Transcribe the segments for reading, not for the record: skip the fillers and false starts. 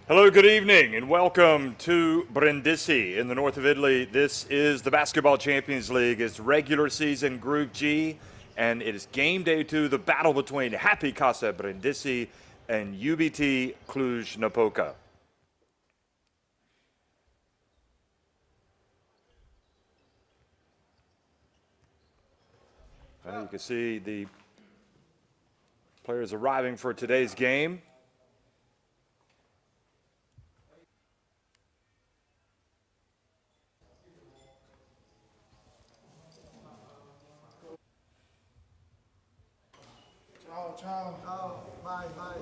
Hello, good evening, and welcome to Brindisi in the north of Italy. This is the Basketball Champions League. It's regular season Group G, and it is game day 2, the battle between Happy Casa Brindisi and UBT Cluj Napoca. You can see the players arriving for today's game. Ciao, ciao. Ciao, vai, vai.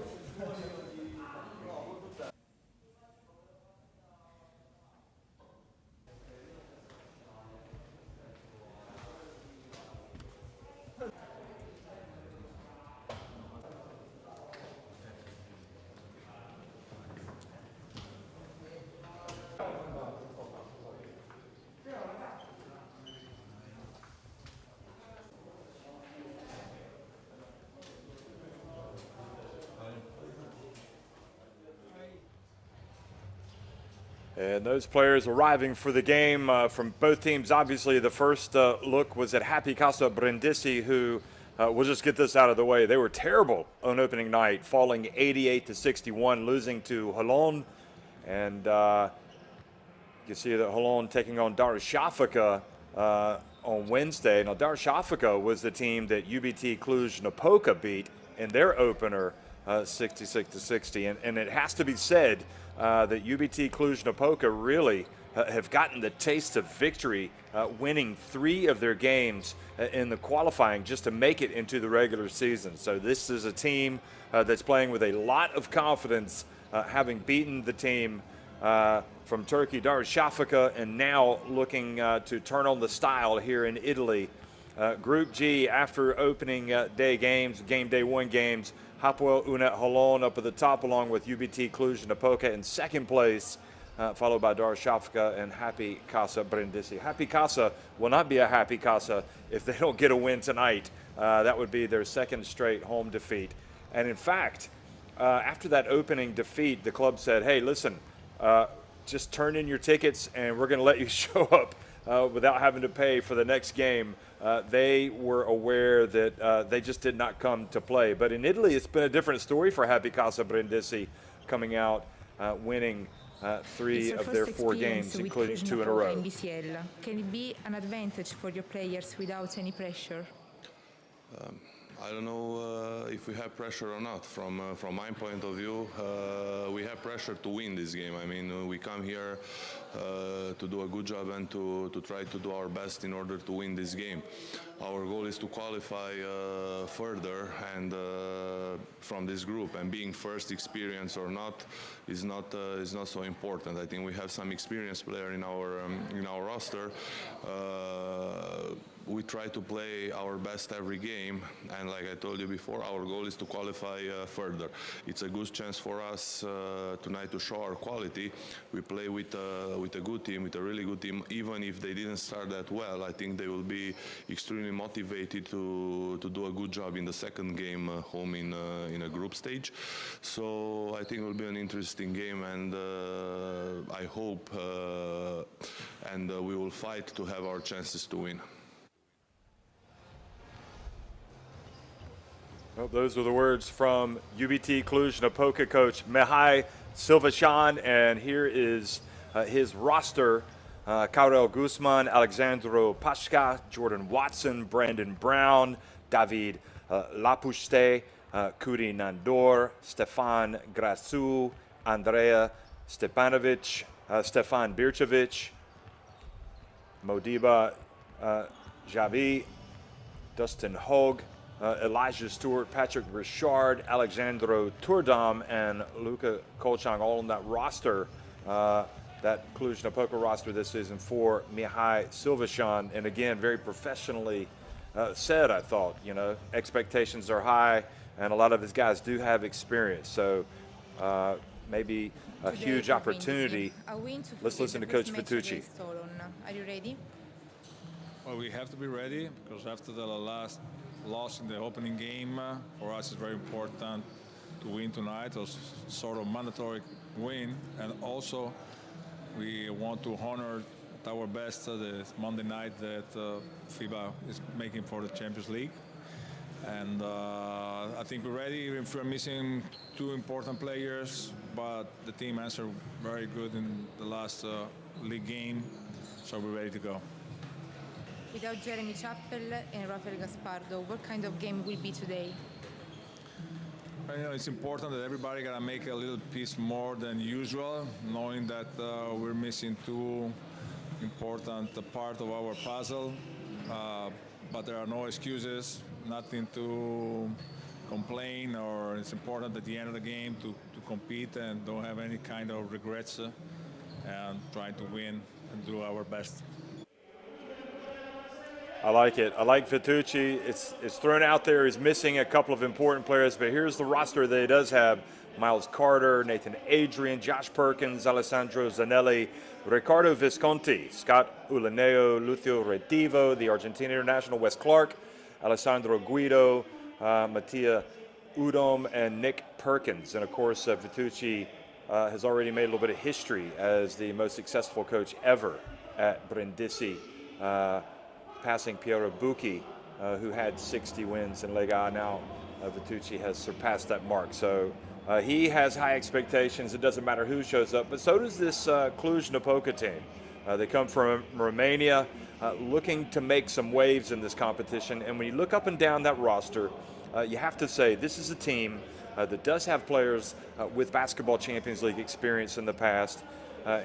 And those players arriving for the game from both teams. Obviously, the first look was at Happy Casa Brindisi, who we'll just get this out of the way. They were terrible on opening night, falling 88-61, losing to Holon. And you can see that Holon taking on Darüşşafaka on Wednesday. Now, Darüşşafaka was the team that UBT Cluj Napoca beat in their opener, 66-60. And it has to be said that UBT Cluj Napoca really have gotten the taste of victory, winning 3 of their games in the qualifying just to make it into the regular season. So this is a team that's playing with a lot of confidence, having beaten the team from Turkey, Darüşşafaka, and now looking to turn on the style here in Italy. Group G, after opening day games, game day 1 games, Hapoel Unet Holon up at the top along with UBT Cluj Napoca in second place, followed by Darüşşafaka and Happy Casa Brindisi. Happy Casa will not be a Happy Casa if they don't get a win tonight. That would be their second straight home defeat. And in fact, after that opening defeat, the club said, hey, listen, just turn in your tickets and we're going to let you show up without having to pay for the next game. They were aware that they just did not come to play. But in Italy, it's been a different story for Happy Casa Brindisi, coming out winning 3 of their 4 games, including 2 in a row. Can it be an advantage for your players without any pressure? I don't know if we have pressure or not. From my point of view, we have pressure to win this game. I mean, we come here to do a good job and to try to do our best in order to win this game. Our goal is to qualify further and from this group, and being first experience or not is not so important. I think we have some experienced player in our roster. We try to play our best every game, and like I told you before, our goal is to qualify further. It's a good chance for us tonight to show our quality. We play with a good team, with a really good team. Even if they didn't start that well, I think they will be extremely motivated to do a good job in the second game home in a group stage. So I think it will be an interesting game, and I hope and we will fight to have our chances to win. Well, those are the words from UBT Cluj Napoca coach Mihai Silvashan, and here is his roster. Kaurel Guzman, Alexandru Pașca, Jordan Watson, Brandon Brown, David Lapuște, Cudi Nandor, Stefan Grasu, Andrea Stepanovic, Stefan Bircevic, Modiba Javi, Dustin Hogue, Elijah Stewart, Patrick Richard, Alexandro Turdam, and Luka Kolchang, all on that roster, that Cluj Napoca roster this season for Mihai Silvashan. And again, very professionally said, I thought. You know, expectations are high, and a lot of these guys do have experience. So maybe a huge opportunity. Let's listen to Coach Fitucci. Are you ready? Well, we have to be ready because after the last loss in the opening game, for us it's very important win tonight, a sort of mandatory win, and also we want to honor at our best the Monday night that FIBA is making for the Champions League. And I think we're ready. We're missing two important players, but the team answered very good in the last league game, so we're ready to go. Without Jeremy Chappell and Rafael Gaspardo, what kind of game will be today? You know, it's important that everybody gotta make a little piece more than usual, knowing that we're missing two important part of our puzzle. But there are no excuses, nothing to complain, or it's important at the end of the game to compete and don't have any kind of regrets and try to win and do our best. I like it. I like Vitucci. It's thrown out there. He's missing a couple of important players, but here's the roster that he does have. Miles Carter, Nathan Adrian, Josh Perkins, Alessandro Zanelli, Ricardo Visconti, Scott Ulaneo, Lucio Retivo, the Argentine international Wes Clark, Alessandro Guido, Mattia Udom, and Nick Perkins. And of course, Vitucci has already made a little bit of history as the most successful coach ever at Brindisi, passing Piero Bucchi, who had 60 wins in Lega A. Now Vitucci has surpassed that mark. So he has high expectations. It doesn't matter who shows up, but so does this Cluj Napoca team. They come from Romania, looking to make some waves in this competition. And when you look up and down that roster, you have to say this is a team that does have players with Basketball Champions League experience in the past,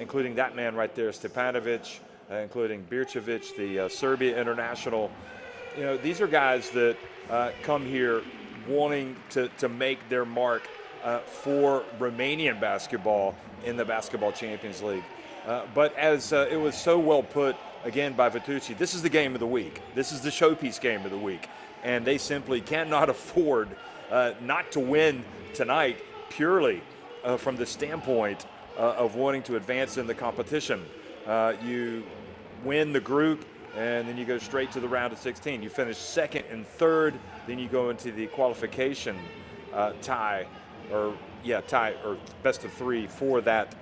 including that man right there, Stepanovic, including Birčević, the Serbia international. You know, these are guys that come here wanting to make their mark for Romanian basketball in the Basketball Champions League. But as it was so well put, again, by Vitucci, this is the game of the week. This is the showpiece game of the week. And they simply cannot afford not to win tonight purely from the standpoint of wanting to advance in the competition. You win the group, and then you go straight to the round of 16. You finish second and third, then you go into the qualification tie or best of three for that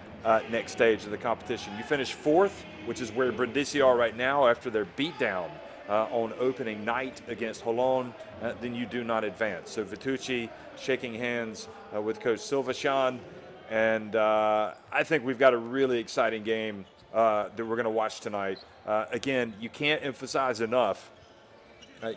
next stage of the competition. You finish fourth, which is where Brindisi are right now after their beatdown on opening night against Holon, then you do not advance. So Vitucci shaking hands with Coach Silvashan, and I think we've got a really exciting game that we're going to watch tonight. Again, you can't emphasize enough.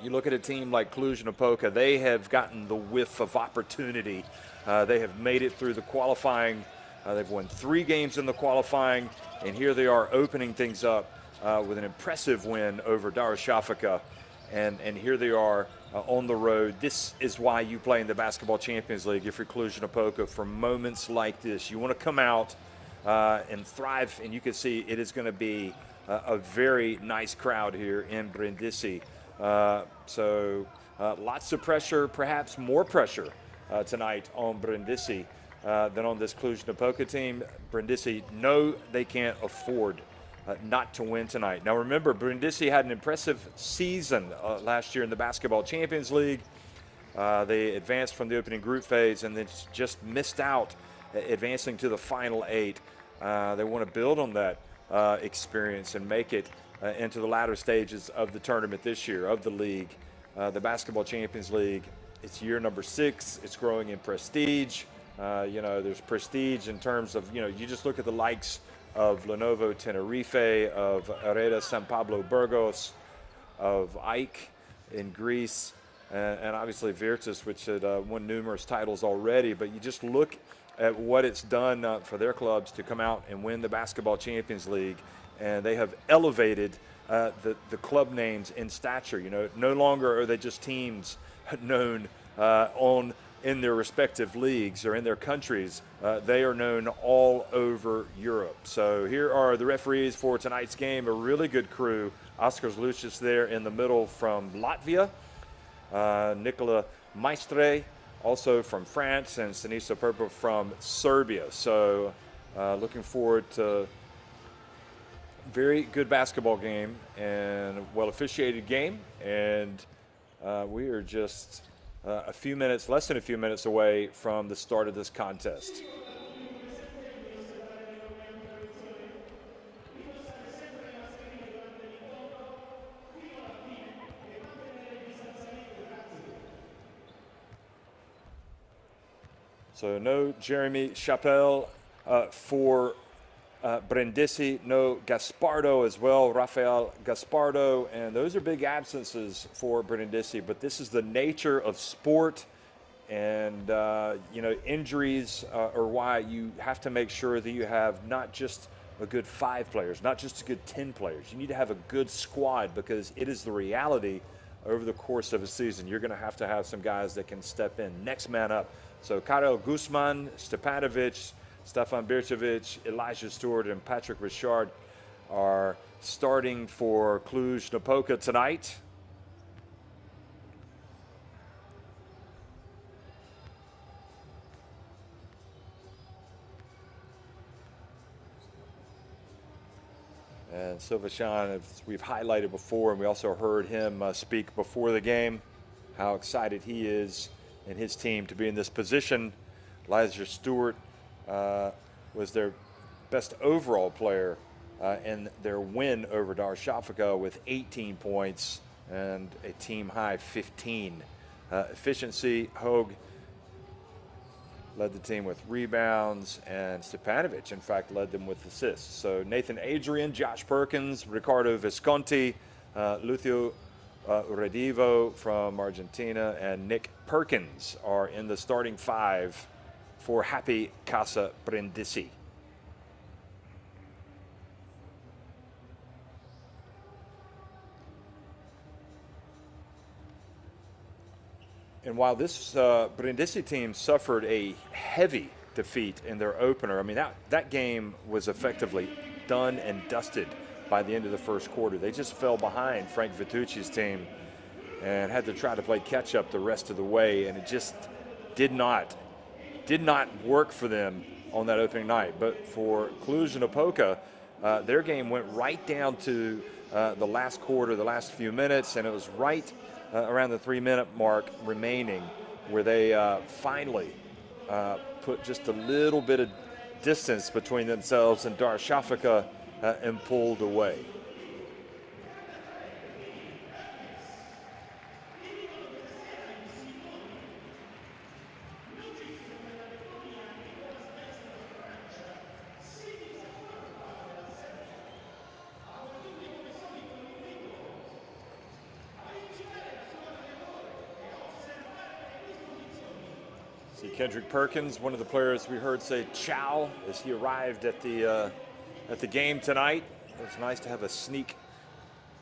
You look at a team like Cluj Napoca, they have gotten the whiff of opportunity. They have made it through the qualifying. They've won 3 games in the qualifying, and here they are opening things up with an impressive win over Darüşşafaka. And here they are on the road. This is why you play in the Basketball Champions League if you're Cluj Napoca, for moments like this. You want to come out and thrive, and you can see it is going to be a very nice crowd here in Brindisi. So lots of pressure, perhaps more pressure tonight on Brindisi than on this Cluj Napoca team. Brindisi know they can't afford not to win tonight. Now remember, Brindisi had an impressive season last year in the Basketball Champions League. They advanced from the opening group phase and then just missed out advancing to the final 8. They want to build on that experience and make it into the latter stages of the tournament this year, of the league. The Basketball Champions League, it's year number 6. It's growing in prestige. There's prestige in terms of, you just look at the likes of Lenovo Tenerife, of Hereda San Pablo Burgos, of AEK in Greece, and obviously Virtus, which had won numerous titles already. But you just look at what it's done for their clubs to come out and win the Basketball Champions League, and they have elevated the club names in stature. No longer are they just teams known in their respective leagues or in their countries. They are known all over Europe. So here are the referees for tonight's game, a really good crew. Oskar Lucius there in the middle from Latvia, Nikola Maestre also from France, and Sinisa Perpa from Serbia. So looking forward to very good basketball game and well officiated game, and we are just less than a few minutes away from the start of this contest. So no Jeremy Chappelle for Brindisi, no Gaspardo as well, Rafael Gaspardo, and those are big absences for Brindisi, but this is the nature of sport, and injuries are why you have to make sure that you have not just a good 5 players, not just a good 10 players. You need to have a good squad, because it is the reality over the course of a season. You're going to have some guys that can step in. Next man up. So Karel Guzman, Stepanovic, Stefan Bircevic, Elijah Stewart, and Patrick Richard are starting for Cluj Napoca tonight. And Silvashan, as we've highlighted before, and we also heard him speak before the game, how excited he is and his team to be in this position. Elijah Stewart was their best overall player in their win over Darüşşafaka with 18 points and a team-high 15. Efficiency, Hogue led the team with rebounds, and Stepanovic, in fact, led them with assists. So Nathan Adrian, Josh Perkins, Ricardo Visconti, Lucio Redivo from Argentina, and Nick Perkins are in the starting 5 for Happy Casa Brindisi. And while this Brindisi team suffered a heavy defeat in their opener, I mean, that game was effectively done and dusted by the end of the first quarter. They just fell behind Frank Vitucci's team and had to try to play catch up the rest of the way, and it just did not work for them on that opening night. But for Cluj Napoca, their game went right down to the last quarter, the last few minutes, and it was right around the 3-minute mark remaining where they finally put just a little bit of distance between themselves and Darüşşafaka and pulled away. See Kendrick Perkins, one of the players we heard say ciao as he arrived at the game tonight. It was nice to have a sneak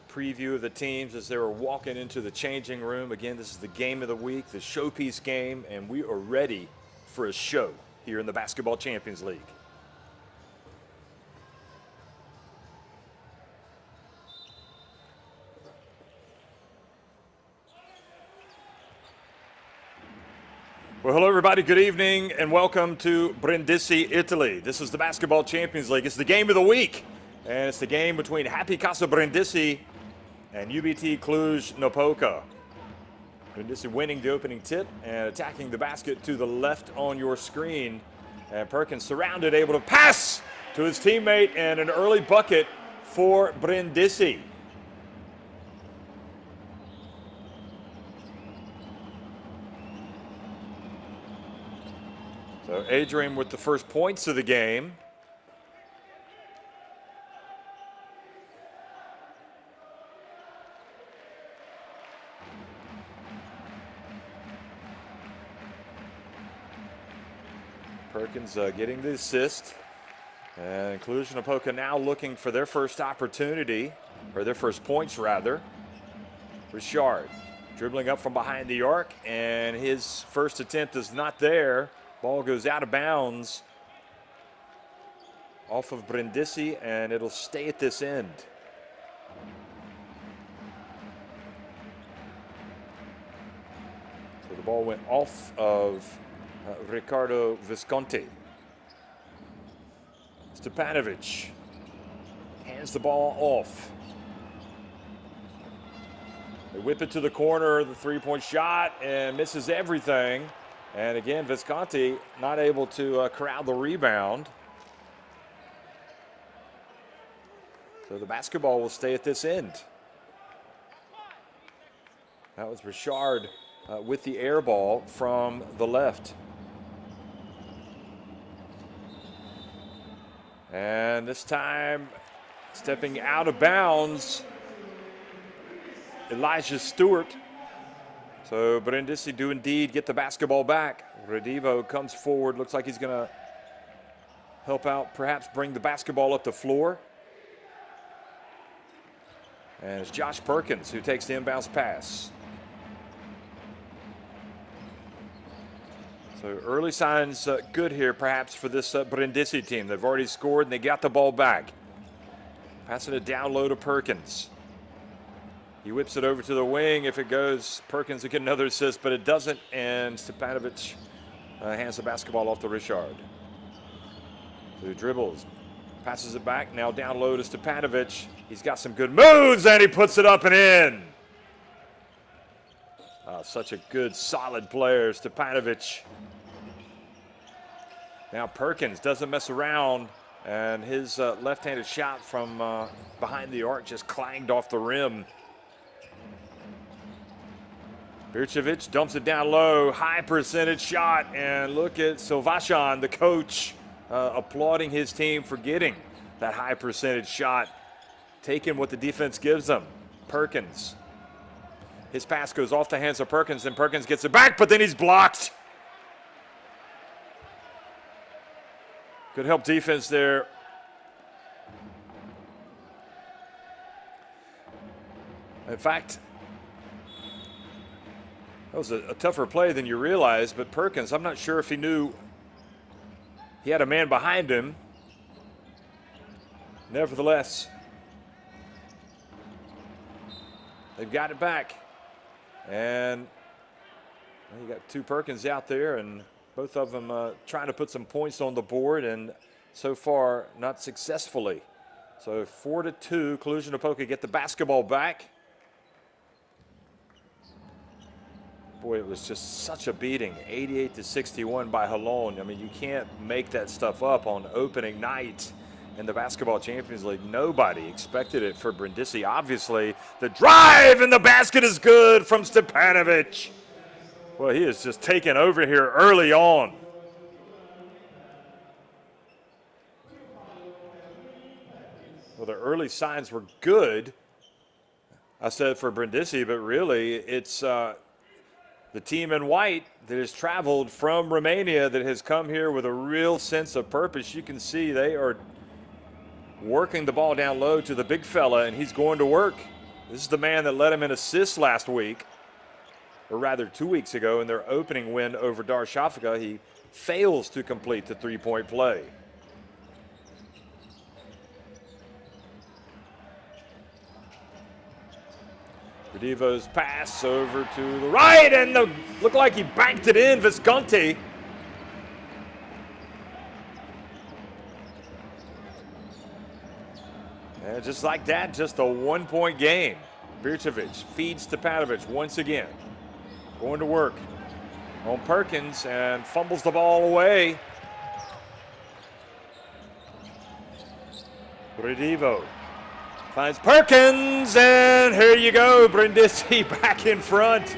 preview of the teams as they were walking into the changing room. Again, this is the game of the week, the showpiece game, and we are ready for a show here in the Basketball Champions League. Well, hello, everybody. Good evening, and welcome to Brindisi, Italy. This is the Basketball Champions League. It's the game of the week, and it's the game between Happy Casa Brindisi and UBT Cluj Napoca. Brindisi winning the opening tip and attacking the basket to the left on your screen. And Perkins surrounded, able to pass to his teammate, and an early bucket for Brindisi. So Adrian with the first points of the game. Perkins getting the assist. And Cluj Napoca now looking for their first opportunity, or their first points rather. Richard dribbling up from behind the arc, and his first attempt is not there. Ball goes out of bounds off of Brindisi, and it'll stay at this end. So the ball went off of Ricardo Visconti. Stepanovic hands the ball off. They whip it to the corner, the three-point shot, and misses everything. And again, Visconti not able to corral the rebound. So the basketball will stay at this end. That was Richard with the air ball from the left. And this time, stepping out of bounds, Elijah Stewart. So Brindisi do indeed get the basketball back. Redivo comes forward, looks like he's going to help out, perhaps bring the basketball up the floor. And it's Josh Perkins who takes the inbounds pass. So early signs good here perhaps for this Brindisi team. They've already scored and they got the ball back. Passing it down low to Perkins. He whips it over to the wing. If it goes, Perkins will get another assist, but it doesn't. And Stepanovic hands the basketball off to Richard, who dribbles, passes it back. Now down low to Stepanovic. He's got some good moves, and he puts it up and in. Such a good, solid player, Stepanovic. Now Perkins doesn't mess around, and his left-handed shot from behind the arc just clanged off the rim. Bircevic dumps it down low, high percentage shot, and look at Silvashan, the coach, applauding his team for getting that high percentage shot, taking what the defense gives them. Perkins. His pass goes off the hands of Perkins, and Perkins gets it back, but then he's blocked. Good help defense there. In fact, that was a tougher play than you realize, but Perkins, I'm not sure if he knew he had a man behind him. Nevertheless, they've got it back. And well, you got two Perkins out there, and both of them trying to put some points on the board, and so far not successfully. So 4-2, Cluj Napoca get the basketball back. Boy, it was just such a beating, 88-61 by Holon. I mean, you can't make that stuff up on opening night in the Basketball Champions League. Nobody expected it for Brindisi. Obviously, the drive and the basket is good from Stepanovic. Well, he is just taking over here early on. Well, the early signs were good, I said, for Brindisi, but really it's the team in white that has traveled from Romania that has come here with a real sense of purpose. You can see they are working the ball down low to the big fella, and he's going to work. This is the man that led him in assists last week, or rather 2 weeks ago in their opening win over Darshafika. He fails to complete the three-point play. Redivo's pass over to the right, and looked like he banked it in, Visconti. And just like that, just a one-point game. Bircevic feeds Stepanovic once again. Going to work on Perkins and fumbles the ball away. Redivo finds Perkins, and here you go, Brindisi back in front.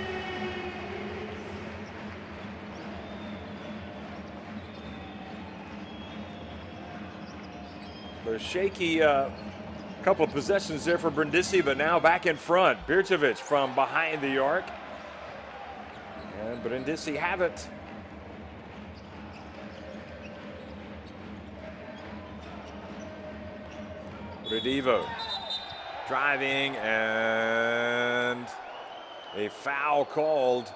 The shaky couple of possessions there for Brindisi, but now back in front. Bircevic from behind the arc. And Brindisi have it. Redivo driving, and a foul called.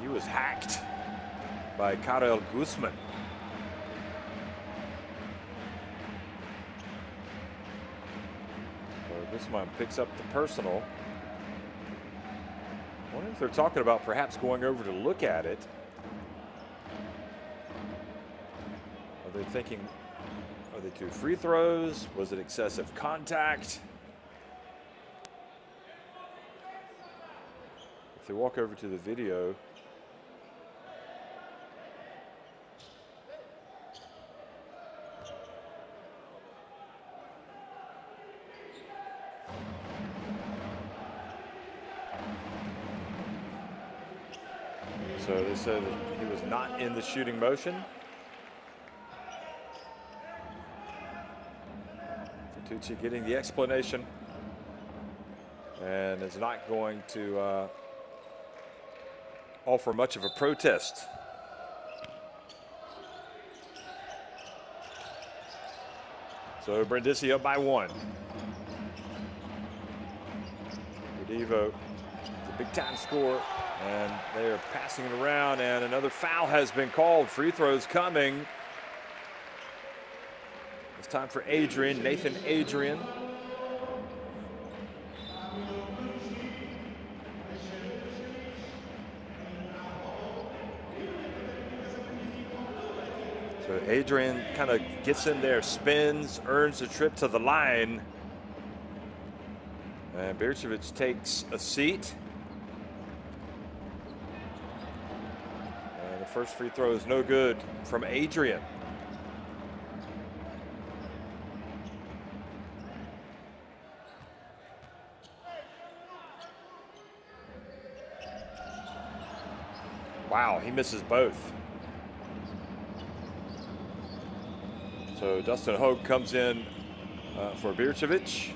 He was hacked by Karel Guzman. So Guzman picks up the personal. I wonder if they're talking about perhaps going over to look at it. Are they thinking, are Are they 2 free throws? Was it excessive contact? If they walk over to the video, so they said that he was not in the shooting motion. Tucci getting the explanation and is not going to offer much of a protest. So Brindisi up by 1. Devo, the big time score, and they are passing it around, and another foul has been called. Free throws coming. It's time for Adrian, Nathan Adrian. So Adrian kind of gets in there, spins, earns a trip to the line. And Bircevic takes a seat. And the first free throw is no good from Adrian. Wow, he misses both. So Dustin Hogue comes in for Bircevic.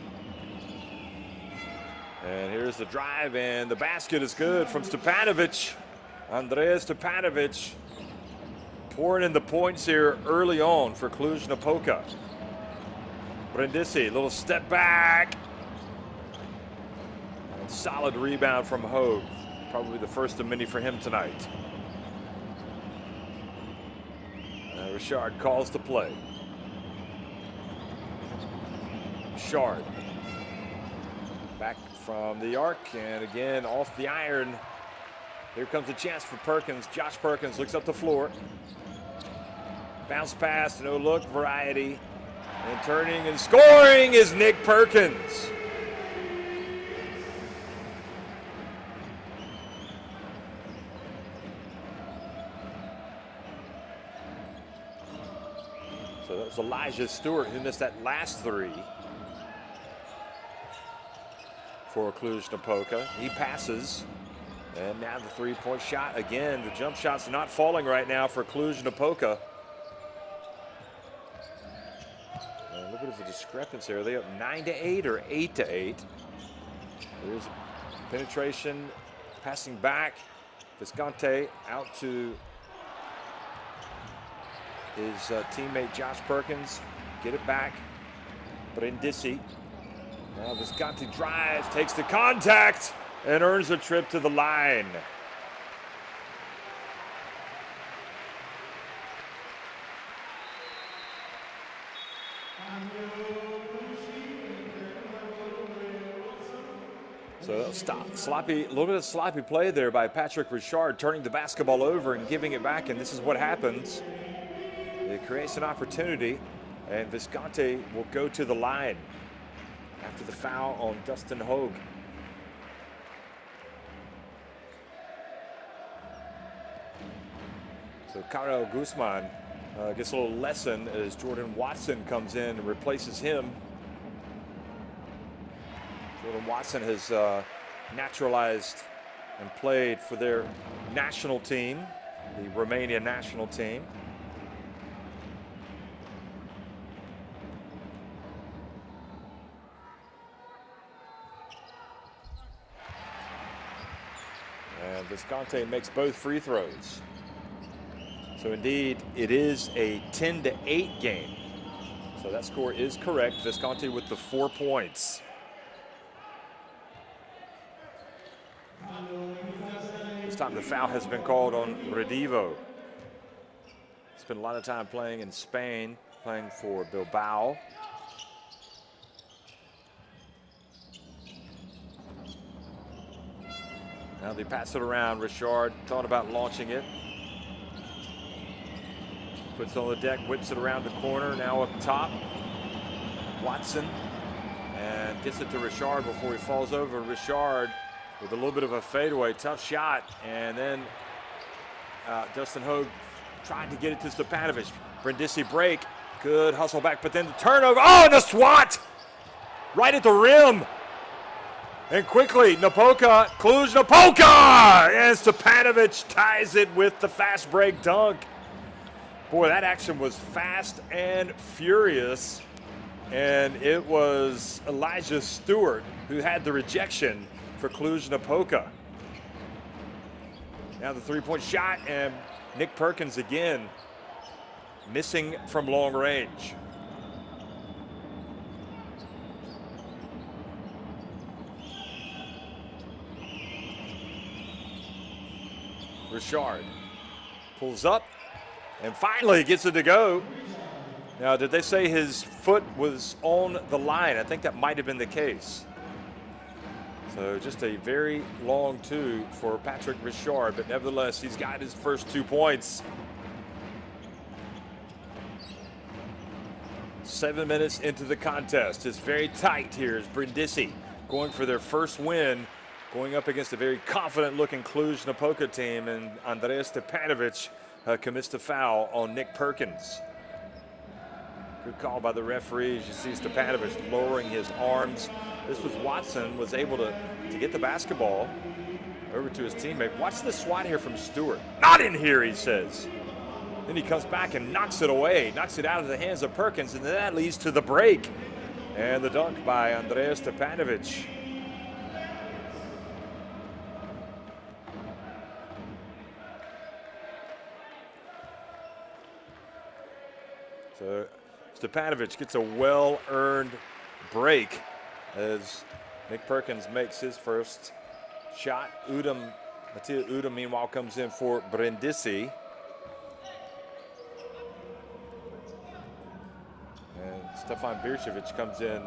And here's the drive, and the basket is good from Stepanovic. Andrea Stepanovic pouring in the points here early on for Cluj Napoca. Brindisi, little step back. And solid rebound from Hogue. Probably the first of many for him tonight. Richard calls the play. Richard back from the arc, and again off the iron. Here comes a chance for Perkins. Josh Perkins looks up the floor. Bounce pass, no look variety. And turning and scoring is Nick Perkins. So that was Elijah Stewart who missed that last 3 for Cluj Napoca. He passes, and now the 3-point shot again. The jump shot's not falling right now for Cluj Napoca. A little bit of a discrepancy. Are they up 9-8 or 8-8? There's penetration, passing back. Visconti out to his teammate Josh Perkins. Get it back. Brindisi. Now Visconti drives, takes the contact, and earns a trip to the line. So sloppy, a little bit of sloppy play there by Patrick Richard, turning the basketball over and giving it back, and this is what happens. It creates an opportunity, and Visconti will go to the line after the foul on Dustin Hogue. So Karel Guzman gets a little lesson as Jordan Watson comes in and replaces him. Jordan Watson has naturalized and played for their national team, the Romanian national team. And Visconti makes both free throws. So indeed, it is a 10-8 game. So that score is correct. Visconti with the 4 points. This time the foul has been called on Redivo. Spent a lot of time playing in Spain, playing for Bilbao. Now they pass it around. Richard thought about launching it. puts it on the deck, whips it around the corner, now up top. Watson, and gets it to Richard before he falls over. Richard with a little bit of a fadeaway, tough shot, and then Dustin Hogue tried to get it to Stepanovic. Brindisi break, good hustle back, but then the turnover. Oh, and the swat! Right at the rim. And quickly, Napoca, Cluj Napoca! And Stepanovic ties it with the fast break dunk. Boy, that action was fast and furious. And it was Elijah Stewart who had the rejection for Cluj Napoca. Now the three-point shot, and Nick Perkins again missing from long range. Richard pulls up and finally gets it to go. Now, did they say his foot was on the line? I think that might have been the case. So just a very long two for Patrick Richard, but nevertheless, he's got his first 2 points. 7 minutes into the contest. It's very tight here as Brindisi going for their first win, going up against a very confident-looking Cluj Napoca team, and Andrej Stepanovic commits the foul on Nick Perkins. Good call by the referees. You see Stepanovic lowering his arms. This was Watson was able to get the basketball over to his teammate. Watch the swat here from Stewart. Not in here, he says. Then he comes back and knocks it away, knocks it out of the hands of Perkins, and then that leads to the break. And the dunk by Andrej Stepanovic. So Stepanovic gets a well-earned break as Nick Perkins makes his first shot. Mattia Udom, meanwhile, comes in for Brindisi. And Stefan Bircevic comes in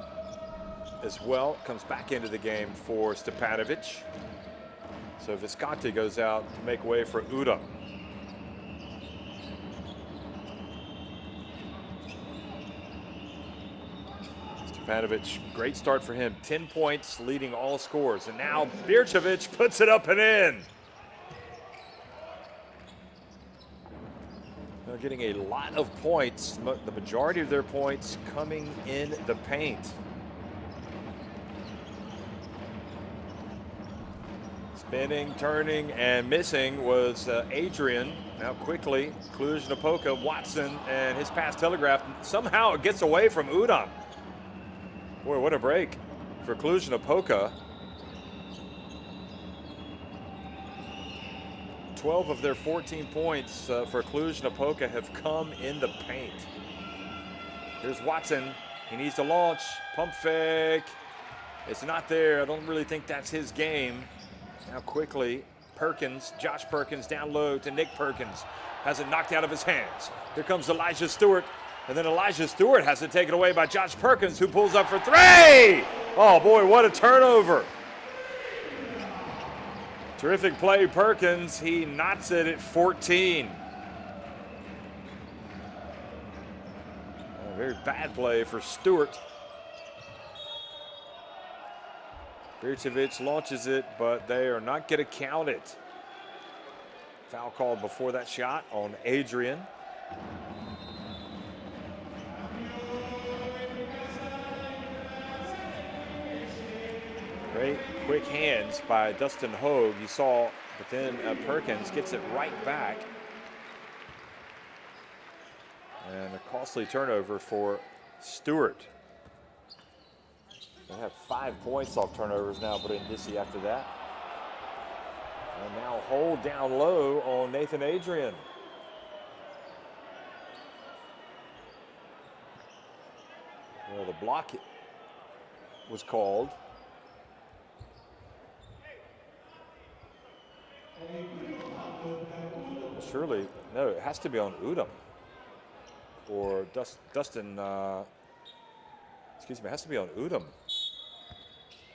as well, comes back into the game for Stepanovic. So Visconti goes out to make way for Udom. Stepanovic, great start for him. 10 points, leading all scores. And now Bircevic puts it up and in. They're getting a lot of points, the majority of their points coming in the paint. Spinning, turning, and missing was Adrian. Now quickly, Cluj Napoca, Watson, and his pass telegraphed. Somehow it gets away from Udom. Boy, what a break for Cluj Napoca. 12 of their 14 points for Cluj Napoca have come in the paint. Here's Watson. He needs to launch. Pump fake. It's not there. I don't really think that's his game. Now quickly, Perkins, Josh Perkins down low to Nick Perkins. Has it knocked out of his hands. Here comes Elijah Stewart. And then Elijah Stewart has it taken away by Josh Perkins, who pulls up for three. Oh, boy, what a turnover. Terrific play, Perkins. He knots it at 14. A very bad play for Stewart. Bircevic launches it, but they are not going to count it. Foul called before that shot on Adrian. Great quick hands by Dustin Hogue. You saw, but then Perkins gets it right back. And a costly turnover for Stewart. They have 5 points off turnovers now, Brindisi after that. And now hold down low on Nathan Adrian. Well, the block was called. Surely, no, it has to be on Udom. Or Dustin, excuse me, it has to be on Udom.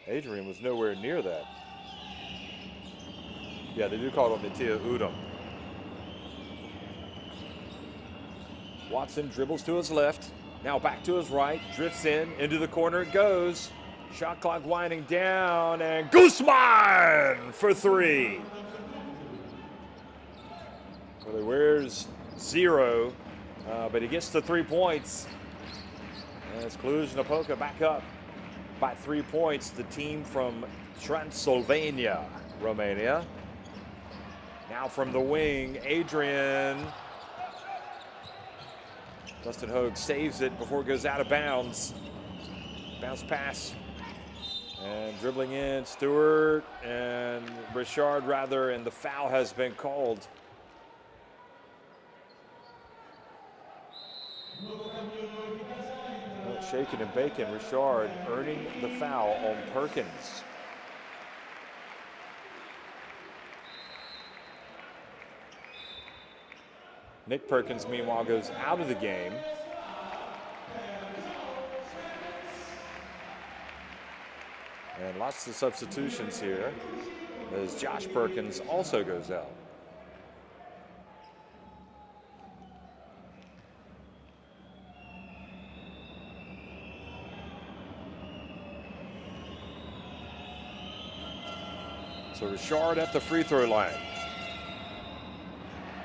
Adrian was nowhere near that. Yeah, they do call it on Mattia Udom. Watson dribbles to his left. Now back to his right. Drifts in. Into the corner it goes. Shot clock winding down. And Guzman for three. Well, he wears 0, but he gets the 3 points. As Cluj Napoca back up by 3 points. The team from Transylvania, Romania. Now from the wing, Adrian. Dustin Hogue saves it before it goes out of bounds. Bounce pass. And dribbling in, Stewart and Richard rather, and the foul has been called. Well, shaking and baking, Richard earning the foul on Perkins. Nick Perkins, meanwhile, goes out of the game. And lots of substitutions here as Josh Perkins also goes out. So Richard at the free throw line.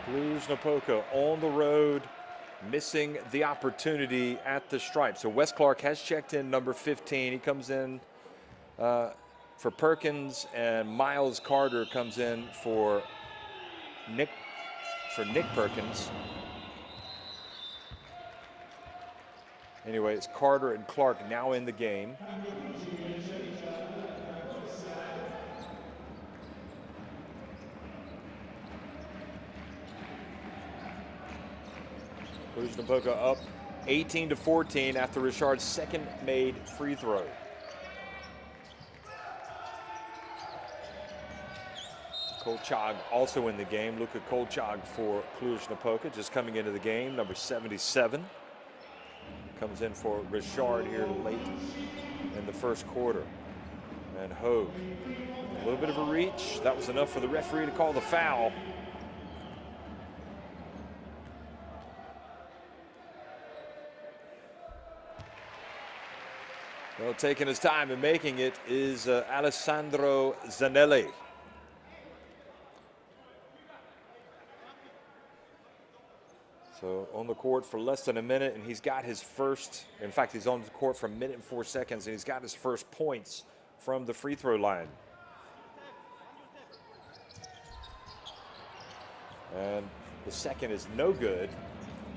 Cluj Napoca on the road, missing the opportunity at the stripe. So Wes Clark has checked in, number 15. He comes in for Perkins, and Miles Carter comes in for Nick Perkins. Anyway, it's Carter and Clark now in the game. Cluj Napoca up 18-14 after Richard's second made free throw. Kolchag also in the game. Luka Kolchag for Cluj Napoca, just coming into the game, number 77. Comes in for Richard here late in the first quarter. And Hogue, a little bit of a reach. That was enough for the referee to call the foul. Well, taking his time and making it is Alessandro Zanelli. So on the court for less than a minute, and he's got his first, in fact, he's on the court for a minute and 4 seconds, and he's got his first points from the free throw line. And the second is no good.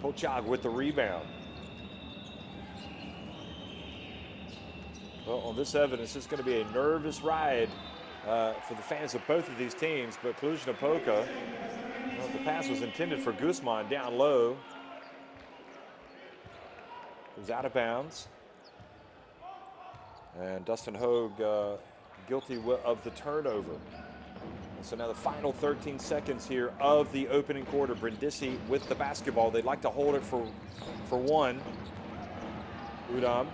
Kolchag with the rebound. Well, on this evidence, it's going to be a nervous ride for the fans of both of these teams, but Cluj Napoca, well, the pass was intended for Guzman down low. It was out of bounds. And Dustin Hogue guilty of the turnover. And so now the final 13 seconds here of the opening quarter. Brindisi with the basketball. They'd like to hold it for one. Udam.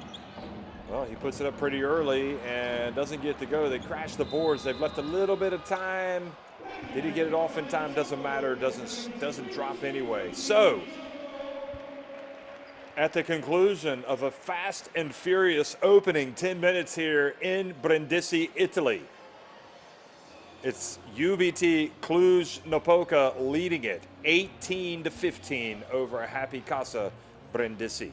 Well, he puts it up pretty early and doesn't get to go. They crash the boards. They've left a little bit of time. Did he get it off in time? Doesn't matter. Doesn't drop anyway. So, at the conclusion of a fast and furious opening 10 minutes here in Brindisi, Italy, it's UBT Cluj Napoca leading it 18-15 over Happy Casa Brindisi.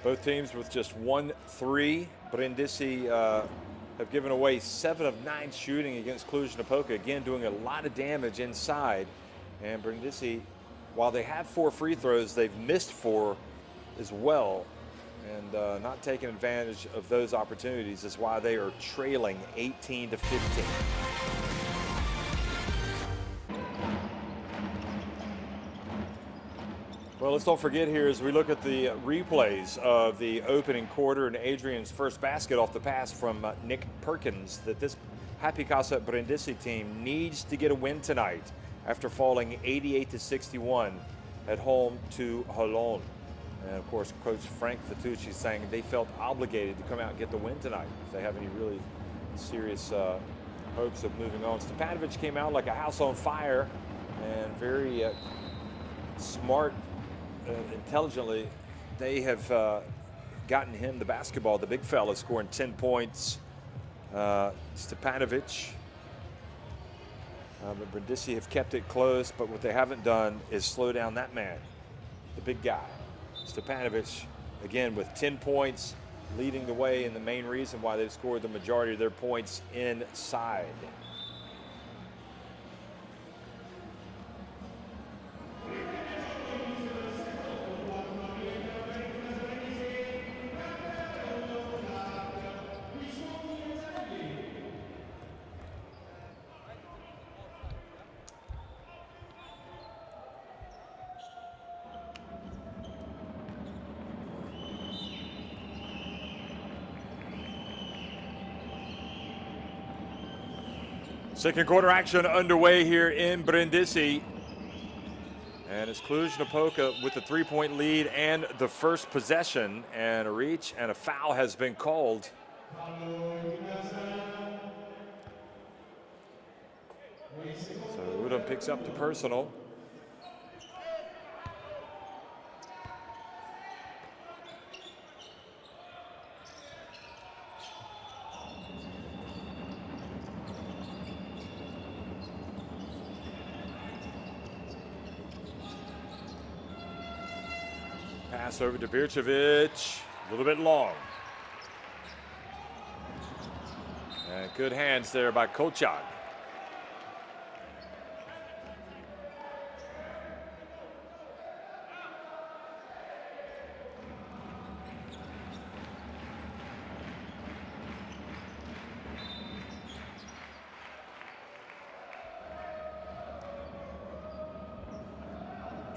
Both teams with just 1-3. Brindisi have given away 7 of 9 shooting against Cluj Napoca. Again, doing a lot of damage inside. And Brindisi, while they have 4 free throws, they've missed 4 as well. And not taking advantage of those opportunities is why they are trailing 18-15. Well, let's don't forget here as we look at the replays of the opening quarter and Adrian's first basket off the pass from Nick Perkins that this Happy Casa Brindisi team needs to get a win tonight after falling 88-61 at home to Holon. And of course, Coach Frank Fatucci saying they felt obligated to come out and get the win tonight if they have any really serious hopes of moving on. Stepanovic came out like a house on fire and very smart, intelligently. They have gotten him the basketball, the big fella, scoring 10 points. Stepanovic. But Brindisi have kept it close, but what they haven't done is slow down that man, the big guy. Stepanovic, again, with 10 points, leading the way, and the main reason why they've scored the majority of their points inside. Second quarter action underway here in Brindisi. And it's Cluj Napoca with the three-point lead and the first possession. And a reach and a foul has been called. So Udom picks up the personal. Pass over to Birčević, a little bit long. And good hands there by Kochak.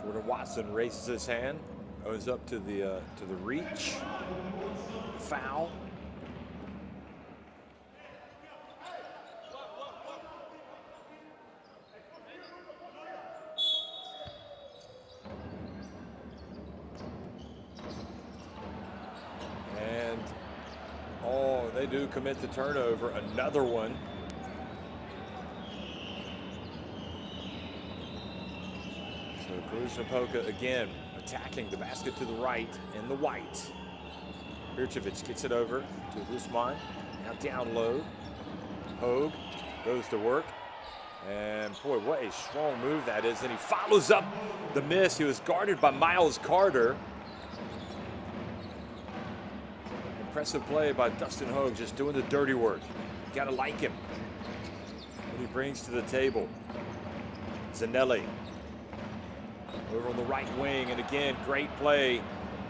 Jordan Watson raises his hand. Goes up to the reach. Foul. And they do commit the turnover. Another one. So Cluj Napoca again attacking the basket to the right in the white. Birčević gets it over to Guzman. Now down low. Hogue goes to work. And boy, what a strong move that is. And he follows up the miss. He was guarded by Miles Carter. Impressive play by Dustin Hogue, just doing the dirty work. You gotta like him. What he brings to the table. Zanelli. Over on the right wing, and again, great play.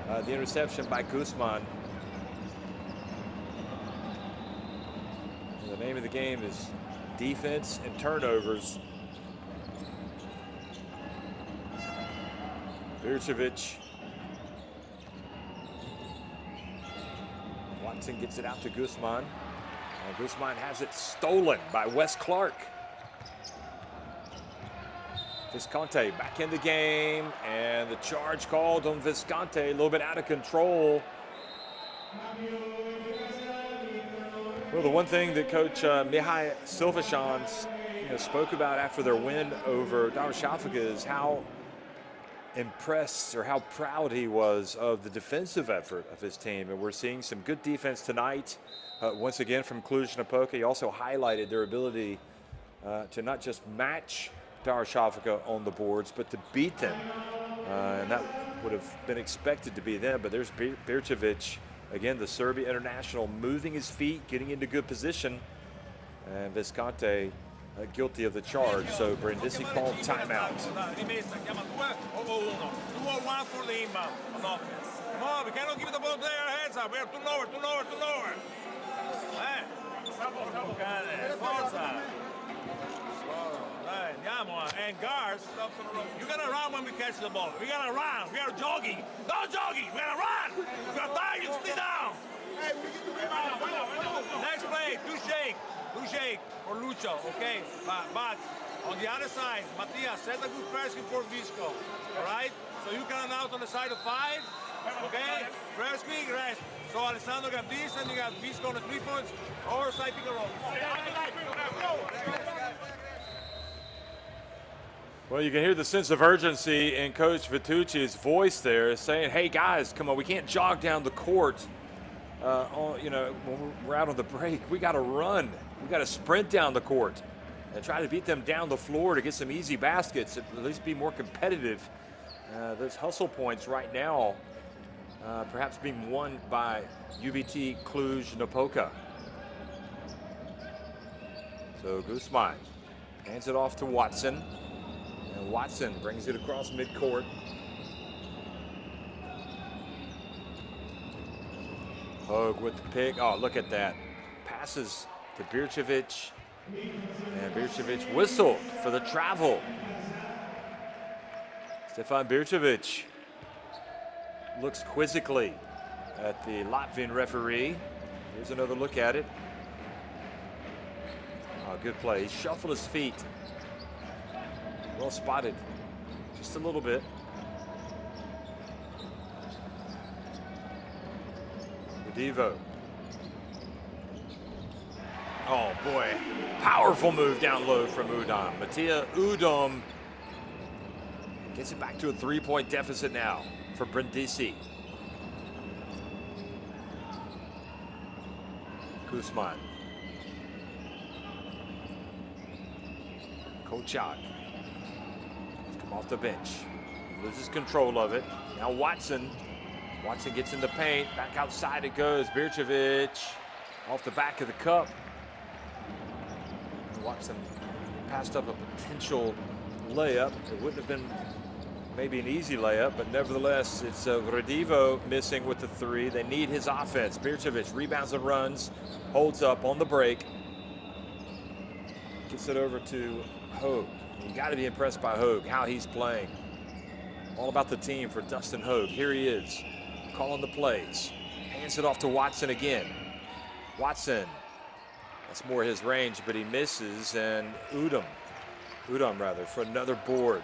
The interception by Guzman. And the name of the game is defense and turnovers. Birčević. Watson gets it out to Guzman. And Guzman has it stolen by Wes Clark. Visconti back in the game, and the charge called on Visconti, a little bit out of control. Well, the one thing that Coach Mihai Silvashans spoke about after their win over Darüşşafaka is how impressed or how proud he was of the defensive effort of his team, and we're seeing some good defense tonight. Once again from Cluj Napoca. He also highlighted their ability to not just match Darüşşafaka on the boards, but to beat them. And that would have been expected to be them, but there's Birčević, again, the Serbia international, moving his feet, getting into good position. And Visconti guilty of the charge, so Brindisi called timeout. For the inbound on offense. No, we cannot give the ball to their heads up. We are too lower. Forza. Andiamo, and guards, you gotta run when we catch the ball. We gotta run. We are jogging. Not jogging. We gotta run. If you're tired, you stay down. Next play, two shake for Lucho, okay? But On the other side, Mattia, set a good pressing for Visco. All right? So you can out on the side of 5. Okay? First quick rest. So Alessandro got this, and you got Visco on the 3 points, or side pick and roll. Well, you can hear the sense of urgency in Coach Vitucci's voice there, saying, "Hey guys, come on, we can't jog down the court. When we're out on the break, we got to run. We got to sprint down the court and try to beat them down the floor to get some easy baskets. At least be more competitive. Those hustle points right now, perhaps being won by UBT Cluj Napoca." So Guzman hands it off to Watson. And Watson brings it across midcourt. Hogue with the pick. Oh, look at that. Passes to Bircevic. And Bircevic whistled for the travel. Stefan Bircevic looks quizzically at the Latvian referee. Here's another look at it. Oh, good play. He shuffled his feet. Well spotted, just a little bit. Devo. Oh boy, powerful move down low from Udom. Mattia Udom gets it back to a 3-point deficit now for Brindisi. Guzman. Kochak. Off the bench. Loses control of it. Now Watson. Watson gets in the paint. Back outside it goes. Bircevic off the back of the cup. Watson passed up a potential layup. It wouldn't have been maybe an easy layup, but nevertheless, it's Radivo missing with the 3. They need his offense. Bircevic rebounds and runs. Holds up on the break. Gets it over to Hogue. You got to be impressed by Hogue, how he's playing. All about the team for Dustin Hogue. Here he is, calling the plays. Hands it off to Watson again. Watson, that's more his range, but he misses, and Udom for another board.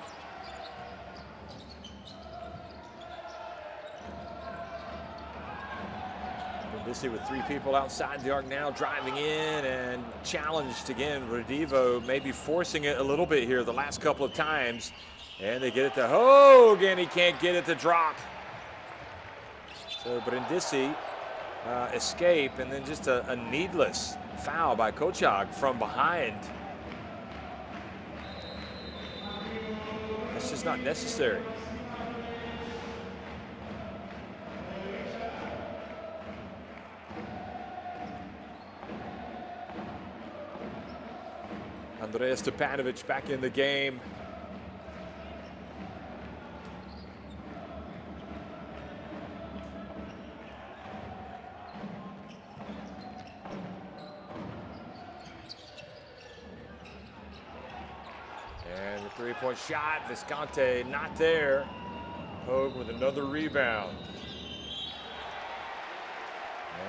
Brindisi with 3 people outside the arc now, driving in and challenged again. Radivo maybe forcing it a little bit here the last couple of times. And they get it to Hogue, and he can't get it to drop. So Brindisi escape, and then just a needless foul by Kochak from behind. It's just not necessary. Andrea Stepanovic back in the game. And the 3-point shot, Visconti not there. Hogue with another rebound.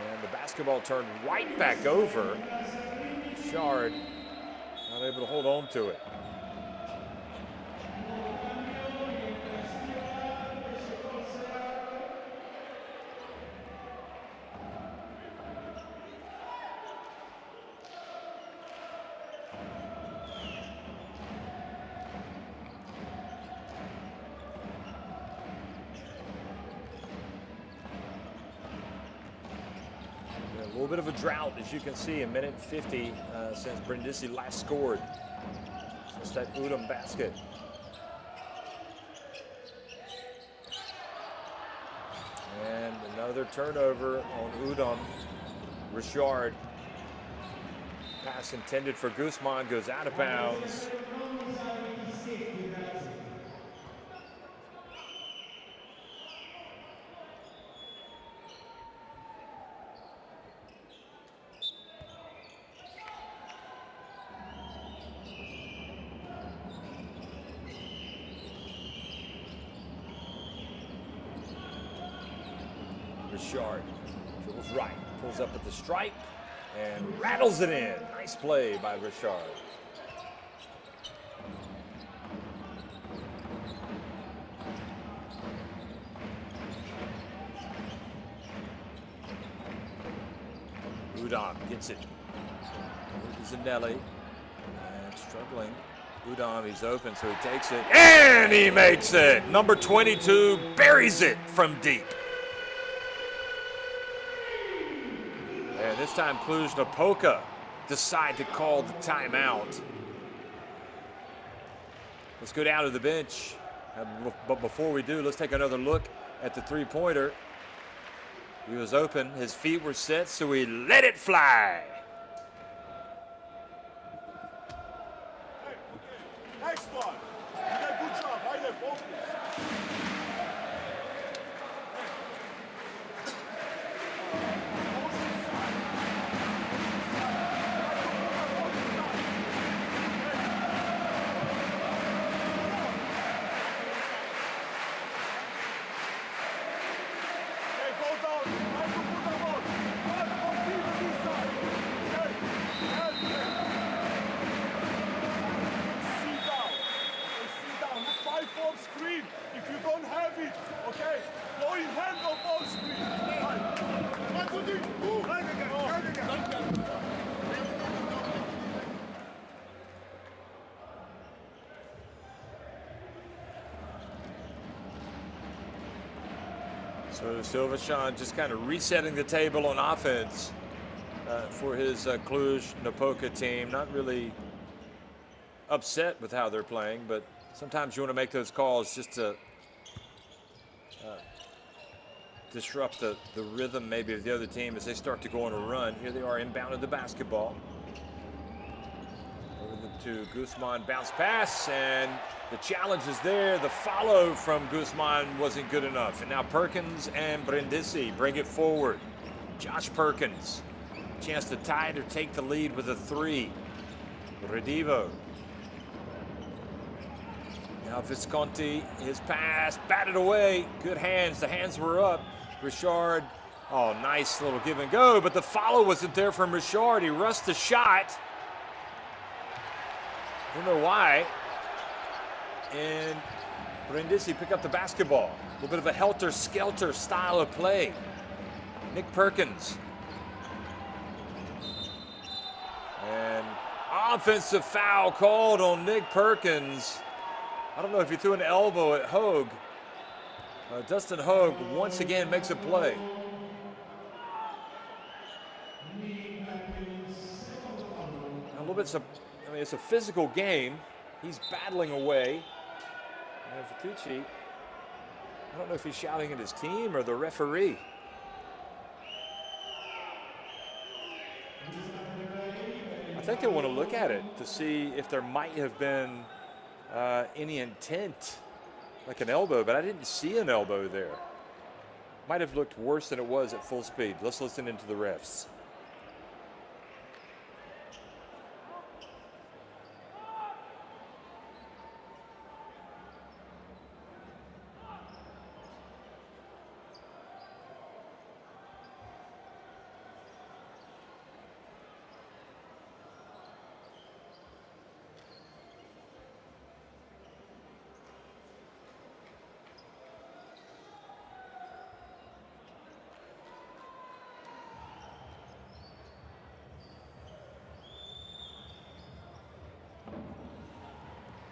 And the basketball turned right back over. Shard not able to hold on to it. A little bit of a drought, as you can see, a minute 50 since Brindisi last scored. Since that Udom basket. And another turnover on Udom. Richard. Pass intended for Guzman goes out of bounds. Richard dribbles right, pulls up at the stripe, and rattles it in. Nice play by Richard. Udom gets it. Zanelli. And struggling. Udom, he's open, so he takes it. And he makes it! Number 22 buries it from deep. And this time Cluj Napoca decide to call the timeout. Let's go down to the bench. But before we do, let's take another look at the three-pointer. He was open, his feet were set, so he let it fly. Next one. You did a good job. Right there, focus. Okay, go down. Try to put the ball. Complete on this side. Okay. Sit down. Okay, sit down. Look, 5-4 screen. If you don't have it, okay, go in hand on ball screen. Right. 1, 2, 3. Move. Right again. Right again. So Silvashan just kind of resetting the table on offense for his Cluj Napoca team. Not really upset with how they're playing, but sometimes you want to make those calls just to disrupt the rhythm maybe of the other team as they start to go on a run. Here they are inbounded the basketball. Over to Guzman, bounce pass, and the challenge is there. The follow from Guzman wasn't good enough. And now Perkins and Brindisi bring it forward. Josh Perkins, chance to tie it or take the lead with a three. Redivo. Now Visconti, his pass, batted away. Good hands, the hands were up. Richard, oh, nice little give and go, but the follow wasn't there from Richard. He rushed the shot. Don't know why. And Brindisi pick up the basketball. A little bit of a helter-skelter style of play. Nick Perkins. And offensive foul called on Nick Perkins. I don't know if he threw an elbow at Hogue. Dustin Hogue once again makes a play. A little bit, I mean, it's a physical game. He's battling away. And Fitucci, I don't know if he's shouting at his team or the referee. I think they want to look at it to see if there might have been any intent, like an elbow, but I didn't see an elbow there. Might have looked worse than it was at full speed. Let's listen into the refs.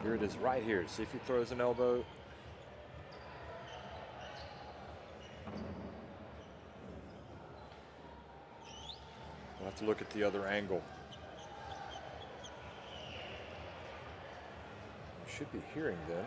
Here it is right here. See if he throws an elbow. We'll have to look at the other angle. We should be hearing then.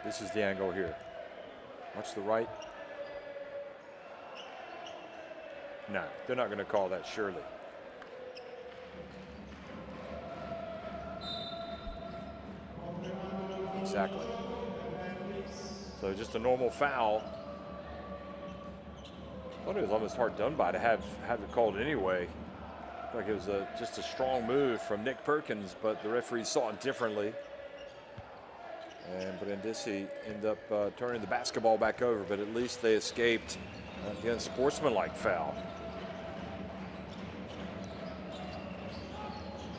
This is the angle here. Watch the right. No, they're not going to call that, surely. Exactly. So just a normal foul. I thought it was almost hard done by to have it called anyway. Like it was just a strong move from Nick Perkins, but the referee saw it differently. And Brindisi ended up turning the basketball back over, but at least they escaped the unsportsmanlike foul.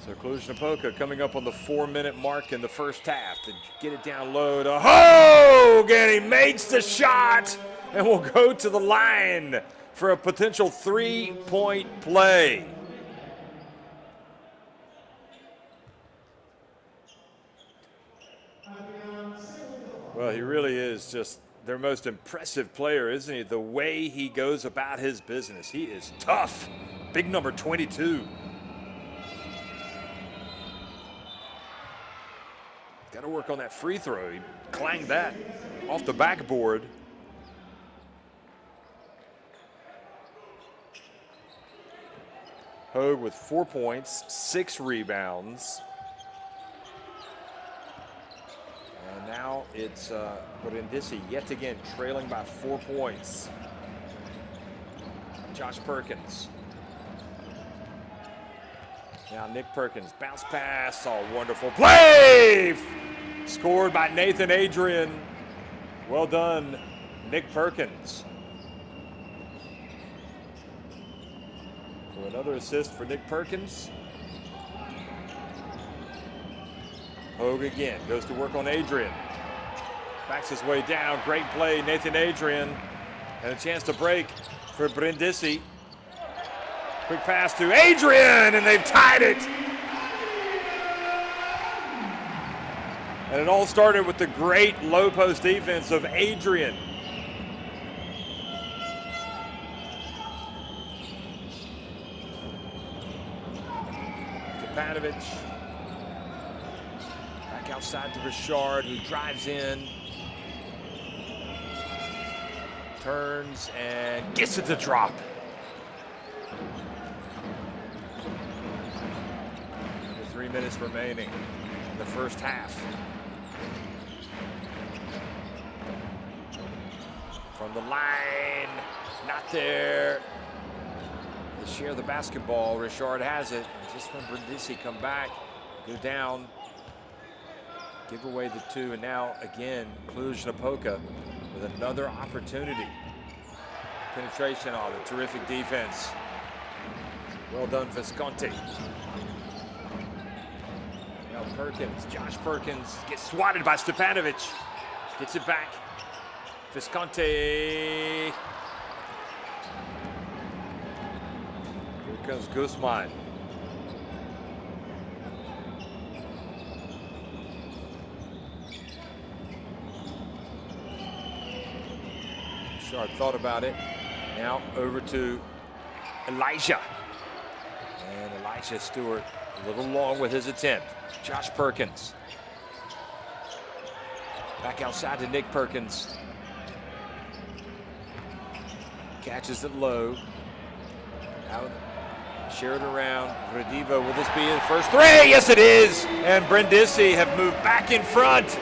So Cluj Napoca coming up on the 4-minute mark in the first half to get it down low to Hogue, and he makes the shot and will go to the line for a potential 3-point play. Well, he really is just their most impressive player, isn't he? The way he goes about his business. He is tough. Big number 22. Got to work on that free throw. He clanged that off the backboard. Hogue with 4 points, 6 rebounds. And now it's Brindisi yet again trailing by 4 points. Josh Perkins. Now Nick Perkins, bounce pass, oh, wonderful play! Scored by Nathan Adrian. Well done, Nick Perkins. So another assist for Nick Perkins. Hogue again, goes to work on Adrian. Backs his way down, great play, Nathan Adrian. And a chance to break for Brindisi. Quick pass to Adrian, and they've tied it. And it all started with the great low post defense of Adrian. Stepanovic. Back outside to Richard, who drives in. Turns and gets it to drop. 3 minutes remaining in the first half. From the line, not there. They share the basketball. Richard has it. And just when Brindisi come back, go down, give away the 2, and now again Cluj Napoca with another opportunity. Penetration on the terrific defense. Well done, Visconti. Now Perkins, Josh Perkins gets swatted by Stepanovic. Gets it back. Visconti. Here comes Guzman. Sharp thought about it. Now over to Elijah. And Elijah Stewart a little long with his attempt. Josh Perkins. Back outside to Nick Perkins. Catches it low. Now share it around. Redivo, will this be his first 3? Yes, it is. And Brindisi have moved back in front.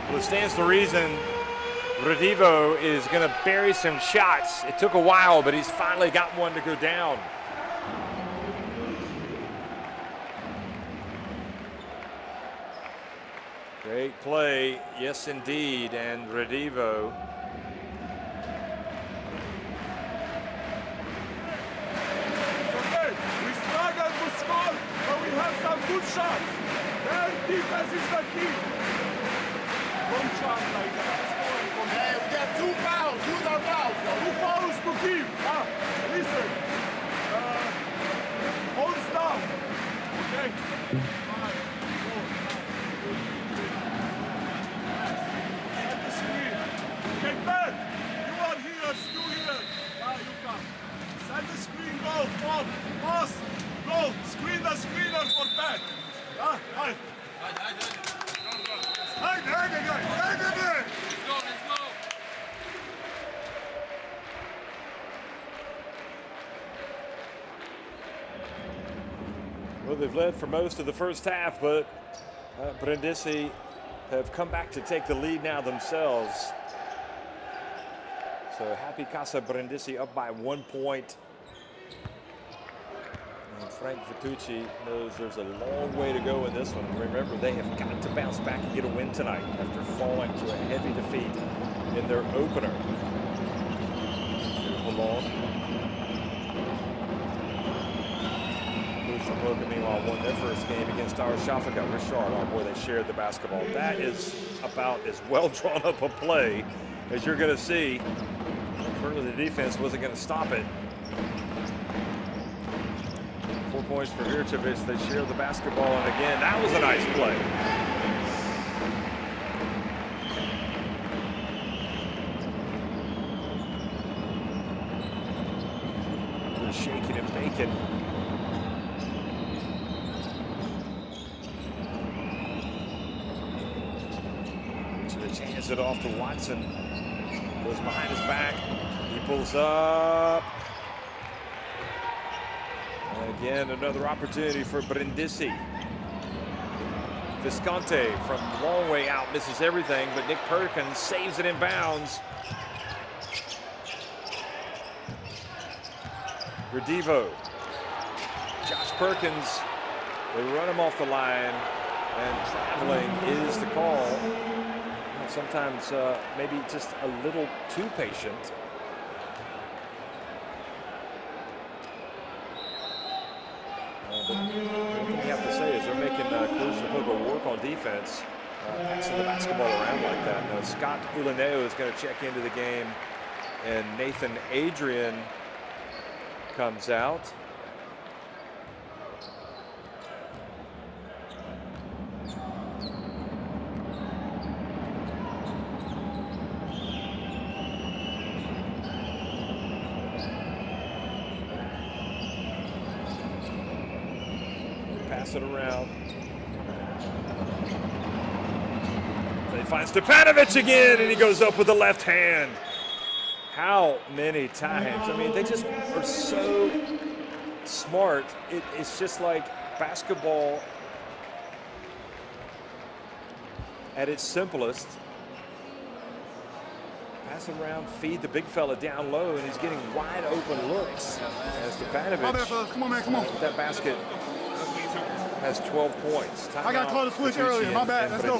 Well, it stands to reason Redivo is going to bury some shots. It took a while, but he's finally got one to go down. Great play, yes indeed, and Redivo. Okay, we struggle to score, but we have some good shots. Their defense is the key. One shot like that. Hey, we got 2 fouls. Who's our fouls? 2 fouls to give. Listen. Hold down. Okay. 5, 4. Set the screen. Okay, Ben. You are here. You here. You come. Set the screen. Go. Come. Pass. Go. Screen the screener for Ben. Hi. Well, they've led for most of the first half, but Brindisi have come back to take the lead now themselves. So happy Casa Brindisi up by 1 point. And Frank Vitucci knows there's a long way to go in this one. Remember, they have got to bounce back and get a win tonight after falling to a heavy defeat in their opener. Along. Cluj Napoca, meanwhile, won their first game against our Shafaka. Richard, oh boy, they shared the basketball. That is about as well drawn up a play as you're going to see. Certainly the defense wasn't going to stop it. 4 points for Vircevic. They share the basketball, and again, that was a nice play. They're shaking and baking. Vircevic hands it off to Watson. Goes behind his back. He pulls up. And again, another opportunity for Brindisi. Visconti from a long way out misses everything, but Nick Perkins saves it in bounds. Redivo. Josh Perkins. They run him off the line, and traveling is the call. Sometimes maybe just a little too patient. But one thing you have to say is they're making Cluj Napoca work on defense, passing the basketball around like that. Now, Scott Ulaneo is going to check into the game, and Nathan Adrian comes out. Pass it around. They find Stepanovic again, and he goes up with the left hand. How many times? I mean, they just are so smart. It's just like basketball at its simplest. Pass it around, feed the big fella down low, and he's getting wide open looks. As Stepanovic, Come on, man, come on. that basket has 12 points. I got called to switch earlier. My bad. Let's go.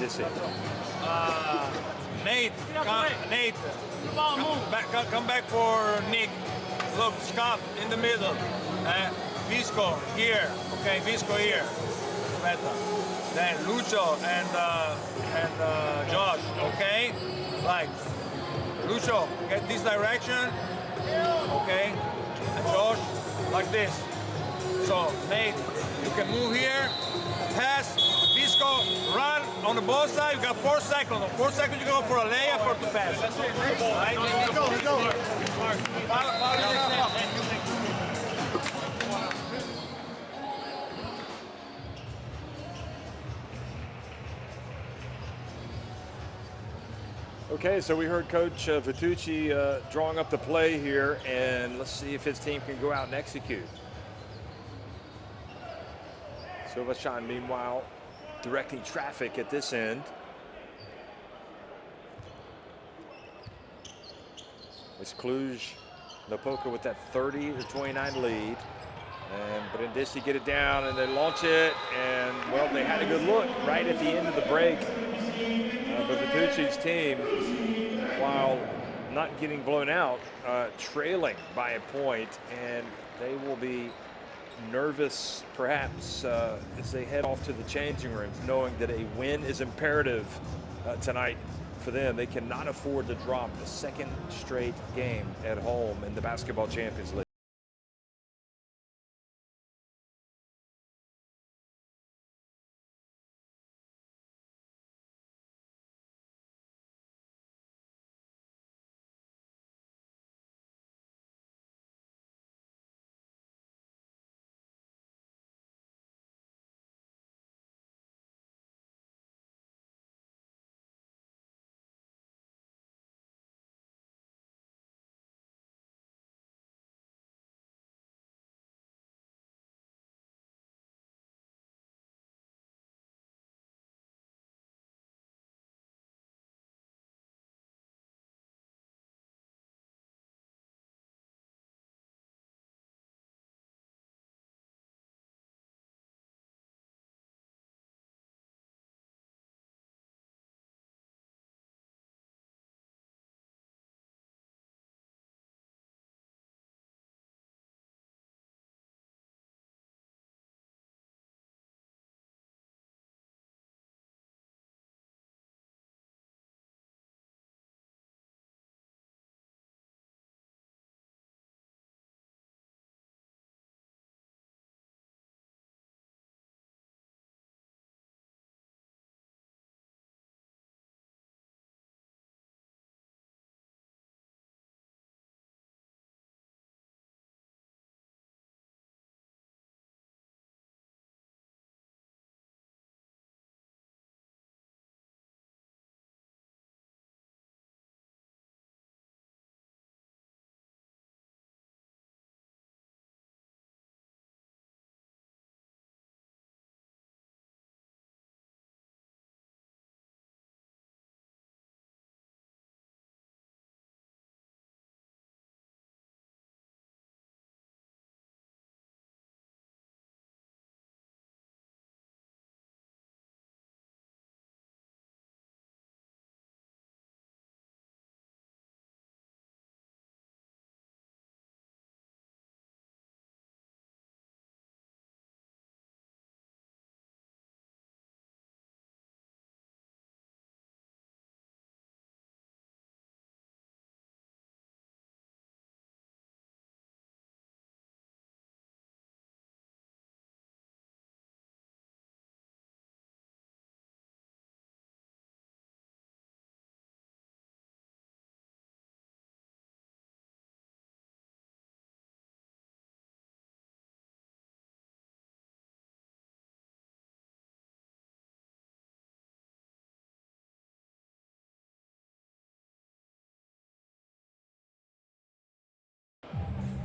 Nate, come back for Nick. Look, Scott in the middle. Visco here. Okay, Visco here. Better. Then Lucho and Josh. Okay, like Lucho, get this direction. Okay, and Josh like this. So Nate, you can move here, pass, Visco, run on the ball side. You got 4 seconds. On 4 seconds, you go for a layup or to pass. Right? Let's go, let's go. Follow the example. Okay, so we heard Coach Vitucci drawing up the play here, and let's see if his team can go out and execute. Silvashan, meanwhile, directing traffic at this end. It's Cluj Napoca with that 30-29 lead. And Brindisi get it down, and they launch it, and, well, they had a good look right at the end of the break. But Vitucci's team, while not getting blown out, trailing by a point, and they will be nervous, perhaps, as they head off to the changing rooms, knowing that a win is imperative tonight for them. They cannot afford to drop a second straight game at home in the Basketball Champions League.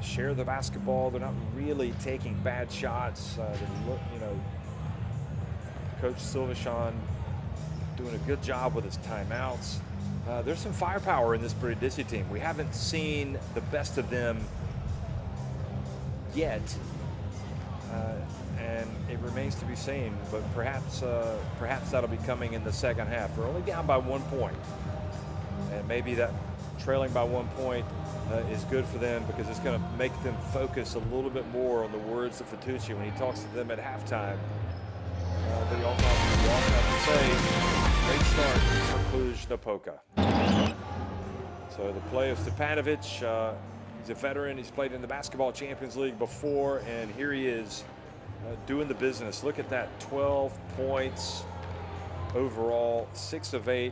share the basketball. They're not really taking bad shots. Coach Silvashan doing a good job with his timeouts. There's some firepower in this Brindisi team. We haven't seen the best of them yet, and it remains to be seen. But perhaps that'll be coming in the second half. We're only down by 1 point, and maybe that trailing by 1 point is good for them, because it's going to make them focus a little bit more on the words of Fatucci when he talks to them at halftime. But you also have to say, great start for Cluj Napoca. So the play of Stepanovic, he's a veteran. He's played in the Basketball Champions League before, and here he is doing the business. Look at that, 12 points overall, 6 of 8,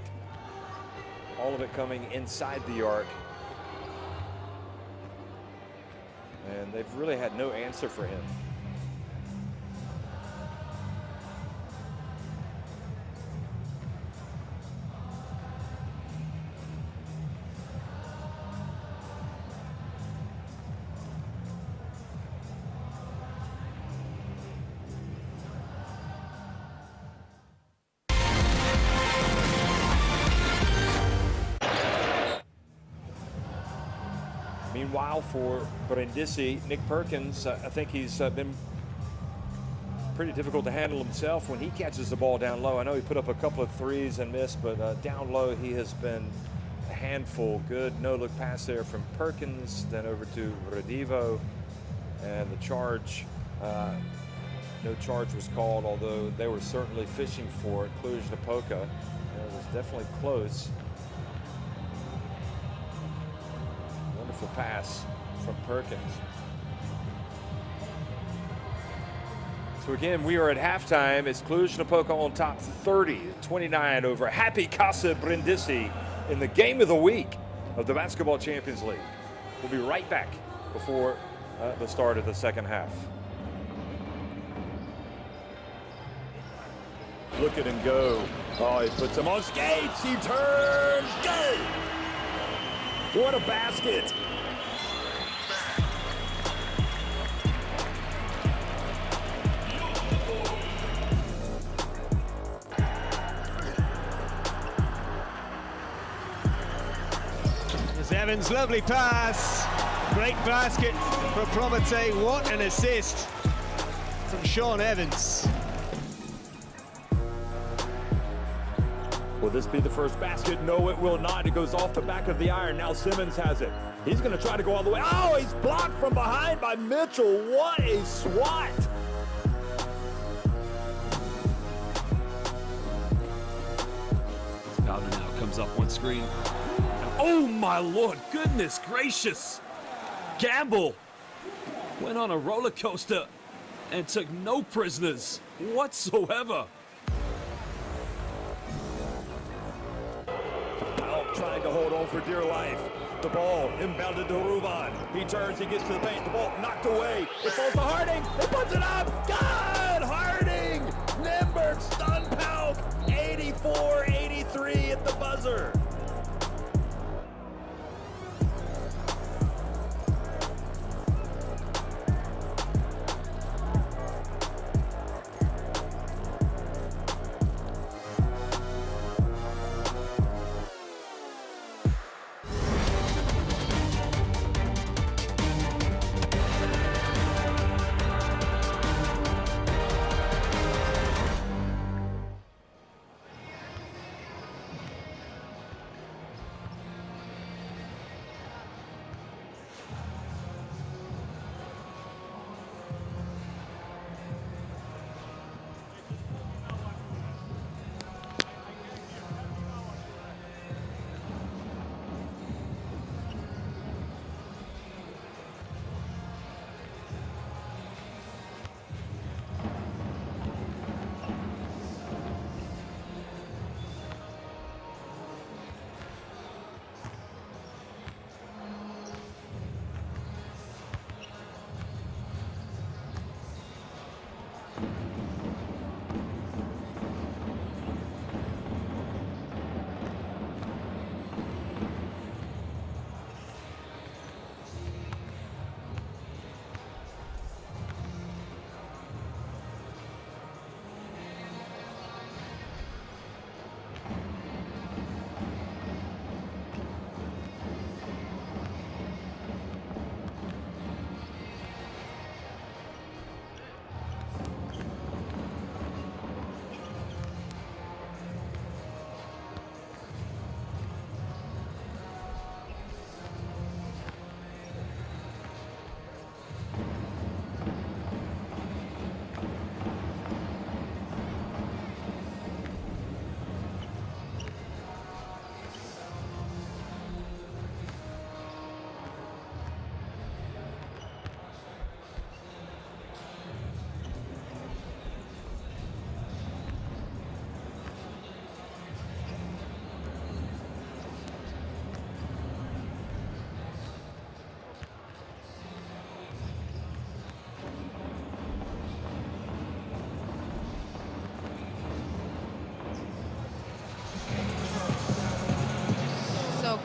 all of it coming inside the arc. And they've really had no answer for him. Meanwhile, for Brindisi, Nick Perkins, I think he's been pretty difficult to handle himself when he catches the ball down low. I know he put up a couple of threes and missed, but down low he has been a handful. Good no-look pass there from Perkins, then over to Redivo, and the charge, no charge was called, although they were certainly fishing for it. Cluj Napoca, it was definitely close. Wonderful pass from Perkins. So again, we are at halftime. It's Cluj Napoca on top 30-29 over Happy Casa Brindisi in the game of the week of the Basketball Champions League. We'll be right back before the start of the second half. Look at him go. Oh, he puts him on skates. He turns. Go! What a basket. There's Evans, lovely pass. Great basket for Promete. What an assist from Sean Evans. Will this be the first basket? No, it will not. It goes off the back of the iron. Now Simmons has it. He's going to try to go all the way. Oh, he's blocked from behind by Mitchell. What a swat. Bowden now comes up one screen. Oh my Lord, goodness gracious. Gamble went on a roller coaster and took no prisoners whatsoever. Trying to hold on for dear life. The ball inbounded to Ruban. He turns, he gets to the paint. The ball knocked away. It falls to Harding. He puts it up. God! Harding! Nimberg, stun Pauk. 84-83 at the buzzer.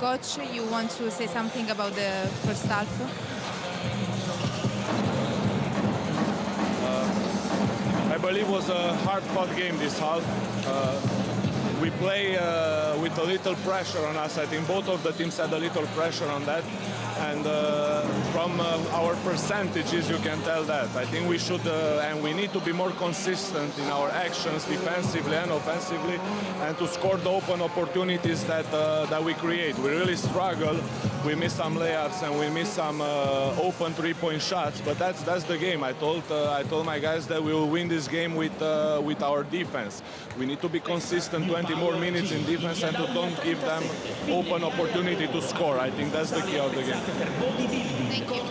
Coach, you want to say something about the first half? I believe it was a hard-fought game this half. We play with a little pressure on us. I think both of the teams had a little pressure on that. And from our percentages, you can tell that. I think we should and we need to be more consistent in our actions, defensively and offensively, and to score the open opportunities that we create. We really struggle. We miss some layups and we miss some open three-point shots. But that's the game. I told my guys that we will win this game with our defense. We need to be consistent, 20 more minutes in defense, and to don't give them open opportunity to score. I think that's the key of the game. Thank you.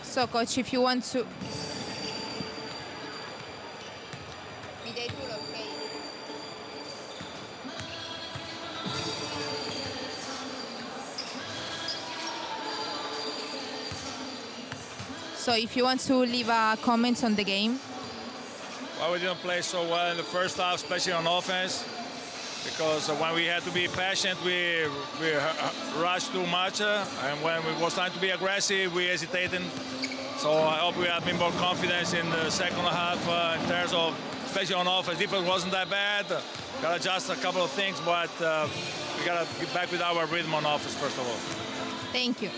So, Coach, if you want to... So, if you want to leave a comment on the game. Well, we didn't play so well in the first half, especially on offense, because when we had to be patient, we rushed too much, and when it was time to be aggressive, we hesitated. So I hope we have been more confidence in the second half in terms of, especially on offense. Defense wasn't that bad. Got to adjust a couple of things, but we got to get back with our rhythm on offense first of all. Thank you.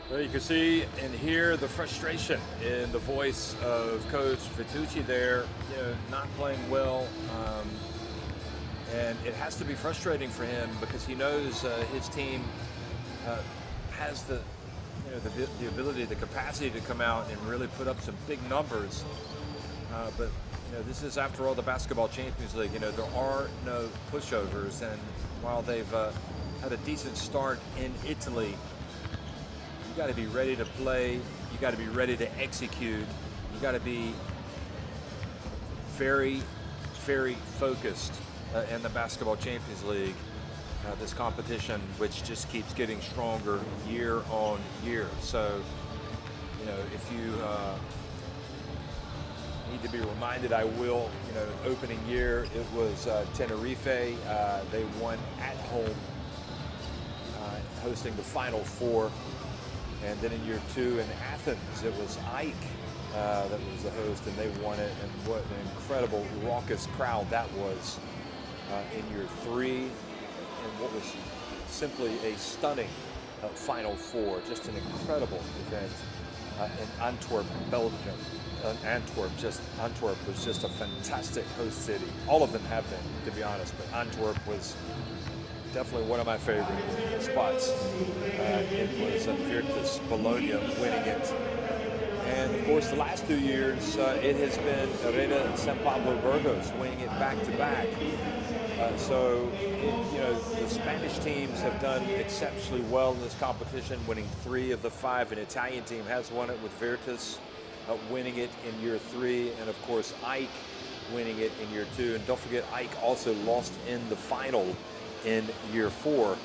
Well, you can see and hear the frustration in the voice of Coach Vitucci there, not playing well. And it has to be frustrating for him because he knows his team has the ability, the capacity to come out and really put up some big numbers. But this is, after all, the Basketball Champions League. There are no pushovers. And while they've had a decent start in Italy, you got to be ready to play. You got to be ready to execute. You got to be very, very focused in the Basketball Champions League. This competition, which just keeps getting stronger year on year. So, if you need to be reminded, I will. Opening year, it was Tenerife. They won at home, hosting the Final Four. And then in year two in Athens, it was Ike that was the host, and they won it. And what an incredible, raucous crowd that was in year three. And what was simply a stunning Final Four, just an incredible event in Antwerp, Belgium. Antwerp was just a fantastic host city. All of them have been, to be honest, but Antwerp was definitely one of my favorite spots. It was Virtus Bologna winning it. And of course, the last 2 years, it has been Arena San Pablo Burgos winning it back-to-back. So, the Spanish teams have done exceptionally well in this competition, winning 3 of the 5. An Italian team has won it with Virtus winning it in year 3. And of course, Ike winning it in year 2. And don't forget, Ike also lost in the final in year 4,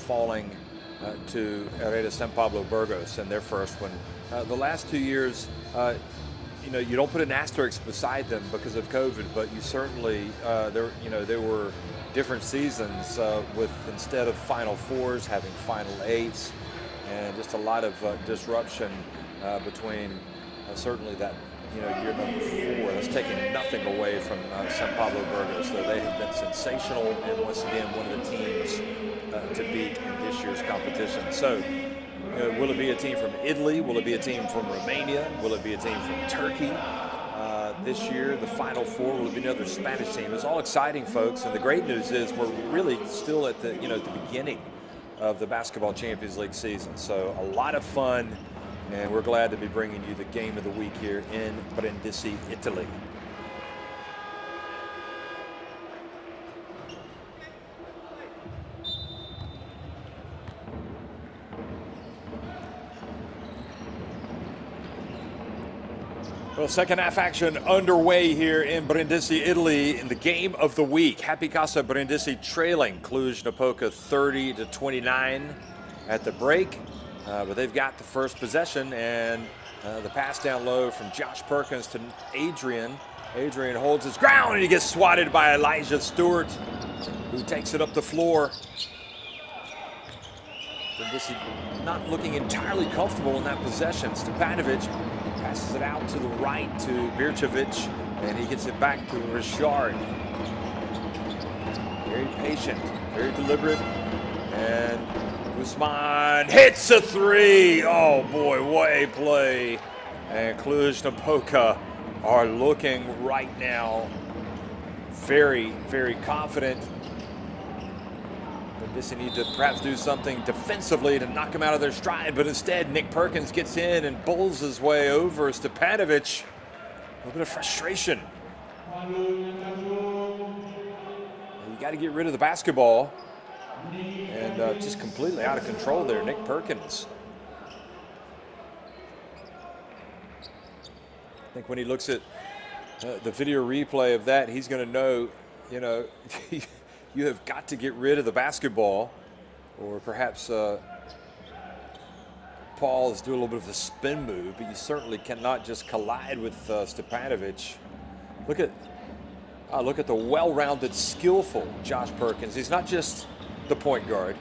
falling to Hereda San Pablo Burgos in their first one. The last 2 years you don't put an asterisk beside them because of COVID, but you certainly there were different seasons with, instead of Final Fours, having Final Eights, and just a lot of disruption between certainly that year number 4. That's taking nothing away from San Pablo Burgos, though they have been sensational, and once again one of the teams to beat in this year's competition. So will it be a team from Italy? Will it be a team from Romania? Will it be a team from Turkey? This year, the Final Four, will it be another Spanish team? It's all exciting, folks, and the great news is we're really still at the at the beginning of the Basketball Champions League season. So a lot of fun, and we're glad to be bringing you the game of the week here in Brindisi, Italy. Well, second half action underway here in Brindisi, Italy, in the game of the week. Happy Casa Brindisi trailing Cluj Napoca 30-29 at the break. But they've got the first possession, and the pass down low from Josh Perkins to Adrian. Adrian holds his ground, and he gets swatted by Elijah Stewart, who takes it up the floor. Brindisi not looking entirely comfortable in that possession. Stepanovic passes it out to the right to Bircevic, and he gets it back to Richard. Very patient, very deliberate, and Guzman hits a 3. Oh boy, what a play. And Cluj Napoca are looking right now very, very confident. They need to perhaps do something defensively to knock them out of their stride, but instead Nick Perkins gets in and bowls his way over Stepanovic. A little bit of frustration. You got to get rid of the basketball, and just completely out of control there, Nick Perkins. I think when he looks at the video replay of that, he's going to know, you have got to get rid of the basketball, or perhaps Paul is doing a little bit of a spin move, but you certainly cannot just collide with Stepanovic. Look at the well-rounded, skillful Josh Perkins. He's not just the point guard.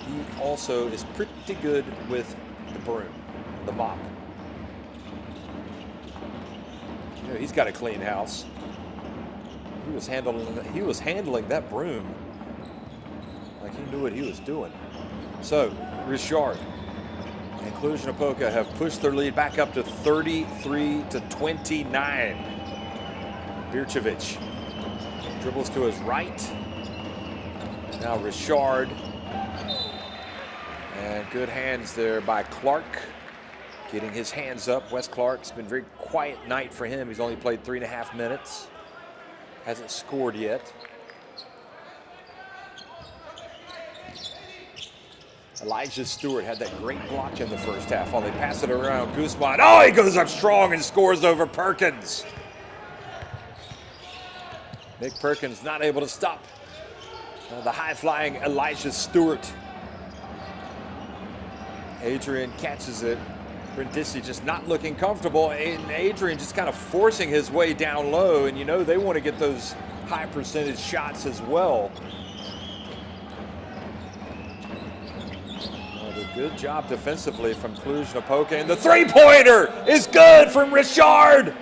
He also is pretty good with the broom, the mop. He's got a clean house. He was handling that broom like he knew what he was doing. So Richard and Cluj Napoca have pushed their lead back up to 33-29. Bircevic dribbles to his right. Now Richard, and good hands there by Clark, getting his hands up. Wes Clark's been a very quiet night for him. He's only played 3.5 minutes. Hasn't scored yet. Elijah Stewart had that great block in the first half. While they pass it around, Guzman. Oh, he goes up strong and scores over Perkins. Nick Perkins not able to stop the high-flying Elijah Stewart. Adrian catches it. Brindisi just not looking comfortable, and Adrian just kind of forcing his way down low, and they want to get those high percentage shots as well. A good job defensively from Cluj Napoca, and the three-pointer is good from Richard.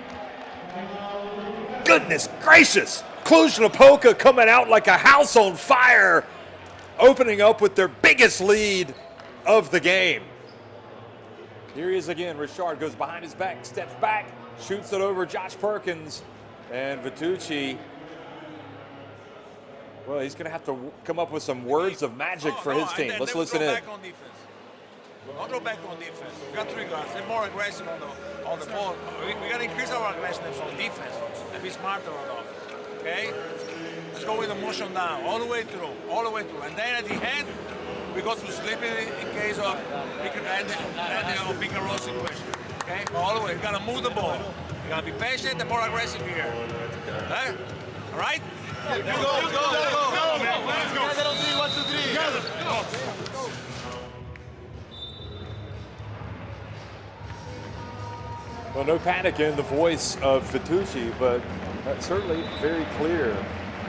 Goodness gracious, Cluj Napoca coming out like a house on fire, opening up with their biggest lead of the game. Here he is again. Richard goes behind his back, steps back, shoots it over Josh Perkins, and Vitucci. Well, he's going to have to come up with some words of magic for his team. Let's listen in. Don't go back on defense. We got 3 guards. They're more aggressive on the ball. We got to increase our aggressiveness on defense and be smarter on offense. Okay? Let's go with the motion down, all the way through. And then at the end, we go to slip in case of pick and roll situation. Okay? All the way. You got to move the ball. You got to be patient and more aggressive here. Okay? All right? Let's go. Well, no panic in the voice of Vitucci, but certainly very clear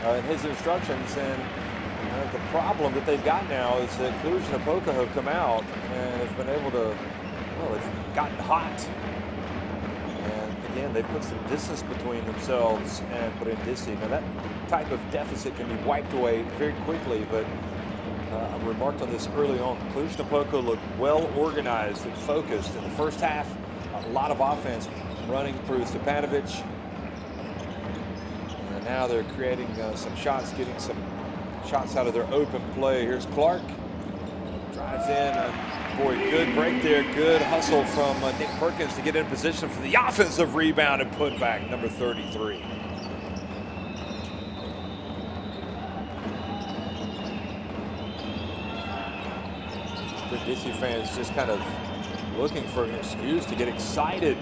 in his instructions. And the problem that they've got now is that Cluj Napoca have come out and have been able to, well, they've gotten hot. And again, they've put some distance between themselves and Brindisi. Now that type of deficit can be wiped away very quickly, but I remarked on this early on. Cluj Napoca looked well organized and focused in the first half. A lot of offense running through Stepanovic. And now they're creating some shots, getting some shots out of their open play. Here's Clark. Drives in. Boy, good break there. Good hustle from Nick Perkins to get in position for the offensive rebound and put back, number 33. Brindisi fans just kind of looking for an excuse to get excited.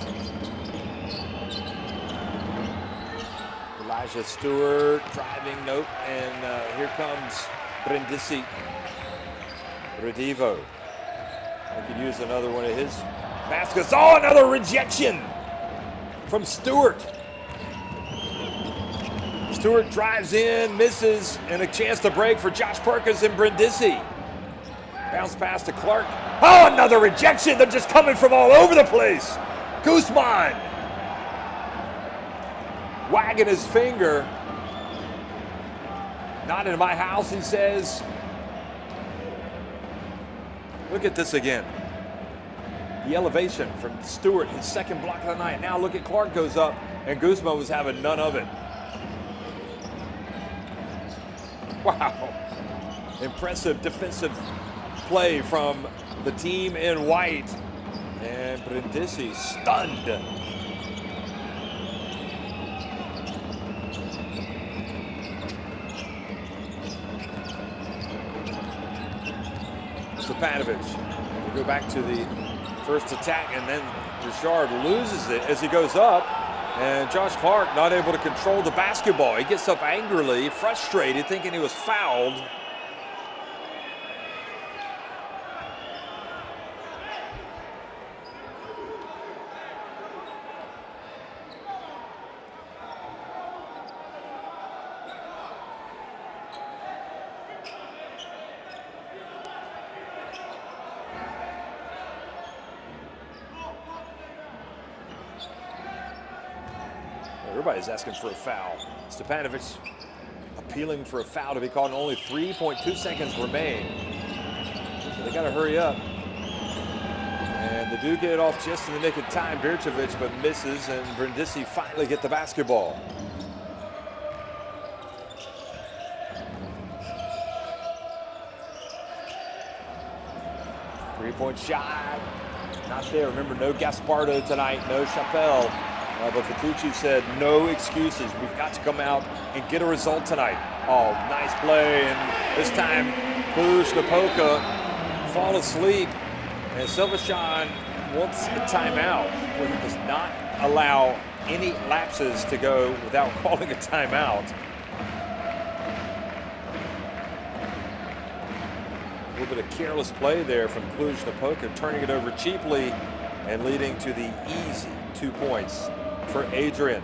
Elijah Stewart driving, nope, and here comes Brindisi. Redivo. I could use another one of his baskets. Oh, another rejection from Stewart. Stewart drives in, misses, and a chance to break for Josh Perkins and Brindisi. Bounce pass to Clark. Oh, another rejection. They're just coming from all over the place. Guzman. Wagging his finger. Not in my house, he says. Look at this again. The elevation from Stewart, his second block of the night. Now look at Clark goes up, and Guzman was having none of it. Wow. Impressive defensive play from the team in white. And Brindisi stunned. Stepanovic will go back to the first attack, and then Richard loses it as he goes up. And Josh Clark not able to control the basketball. He gets up angrily, frustrated, thinking he was fouled. Everybody's asking for a foul. Stepanovic appealing for a foul to be called, and only 3.2 seconds remain. So they got to hurry up. And they do get it off just in the nick of time. Bircevic, but misses, and Brindisi finally get the basketball. Three-point shot. Not there. Remember, no Gaspardo tonight, no Chappelle. But Vitucci said, no excuses. We've got to come out and get a result tonight. Oh, nice play. And this time, Cluj Napoca fall asleep. And Silvashan wants a timeout, where he does not allow any lapses to go without calling a timeout. A little bit of careless play there from Cluj Napoca, turning it over cheaply and leading to the easy 2 points for Adrian.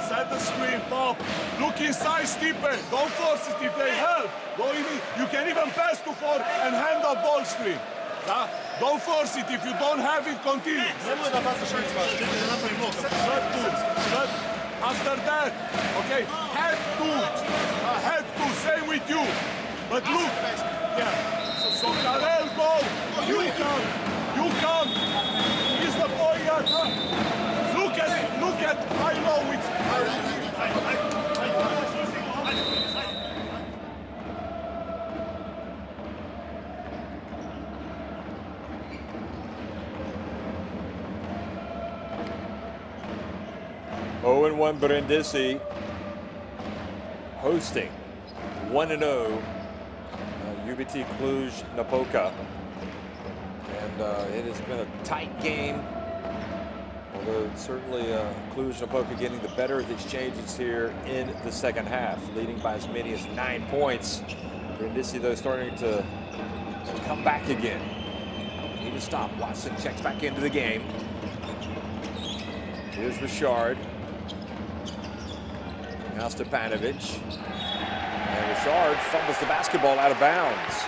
Set the screen, Bob. Look inside, Stipe. Don't force it if they help. You can even pass to four and hand up ball screen. Don't force it. If you don't have it, continue. After that, okay, head to, same with you. But look, yeah, so Karel, go, you come, he's the boy here. Look at, I know it's, 0-1 Brindisi hosting 1-0 UBT Cluj Napoca. And it has been a tight game. Although certainly Cluj Napoca getting the better of the exchanges here in the second half, leading by as many as 9 points. Brindisi, though, starting to come back again. Need to stop. Watson checks back into the game. Here's Richard. Now Stepanovic. And Richard fumbles the basketball out of bounds.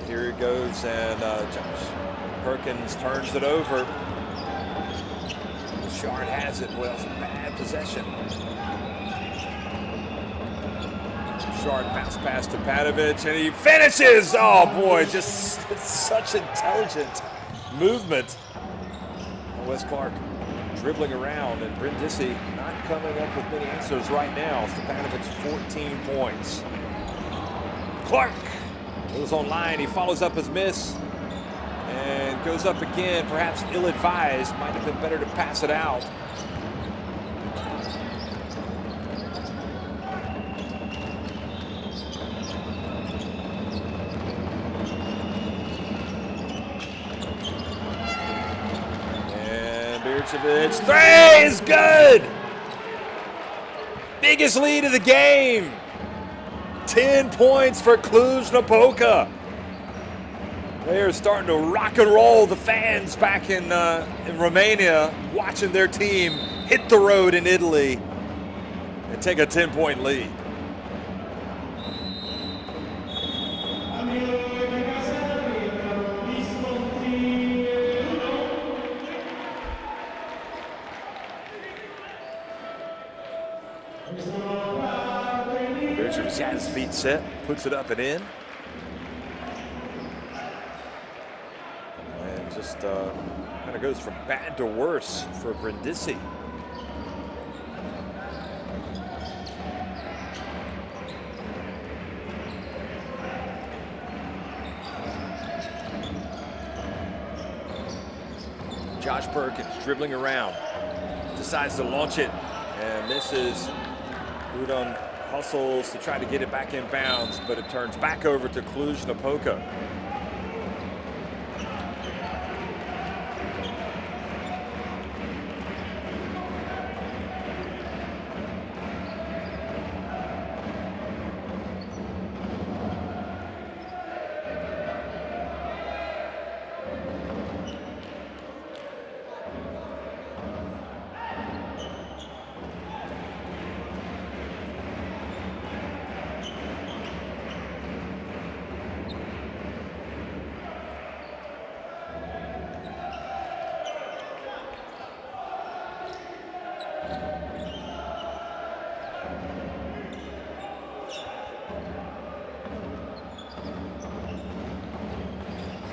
Here he goes, and Josh Perkins turns it over. Richard has it. Well, it's a bad possession. Richard bounce pass to Stepanovic, and he finishes. Oh boy, just such intelligent movement. Wes Clark dribbling around, and Brindisi not coming up with many answers right now. Stepanovic 14 points. Clark goes online, he follows up his miss and goes up again, perhaps ill-advised. Might have been better to pass it out. And Bircevic, three is good! Biggest lead of the game. 10 points for Cluj Napoca. They are starting to rock and roll. The fans back in Romania watching their team hit the road in Italy and take a 10-point lead. He's got his feet set, puts it up and in. And just kind of goes from bad to worse for Brindisi. Josh Perkins dribbling around, decides to launch it and misses. Udon hustles to try to get it back in bounds, but it turns back over to Cluj Napoca.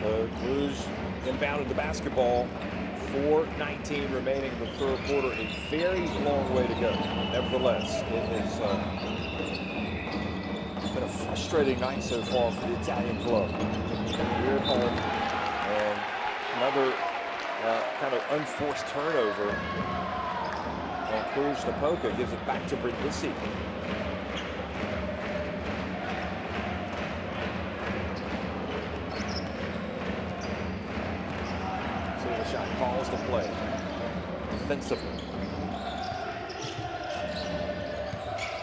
So Cluj inbounded the basketball. 4:19 remaining in the third quarter. A very long way to go. Nevertheless, it has been a frustrating night so far for the Italian club. We're at home, and another kind of unforced turnover. And Cluj Napoca gives it back to Brindisi. Shot calls the play defensively.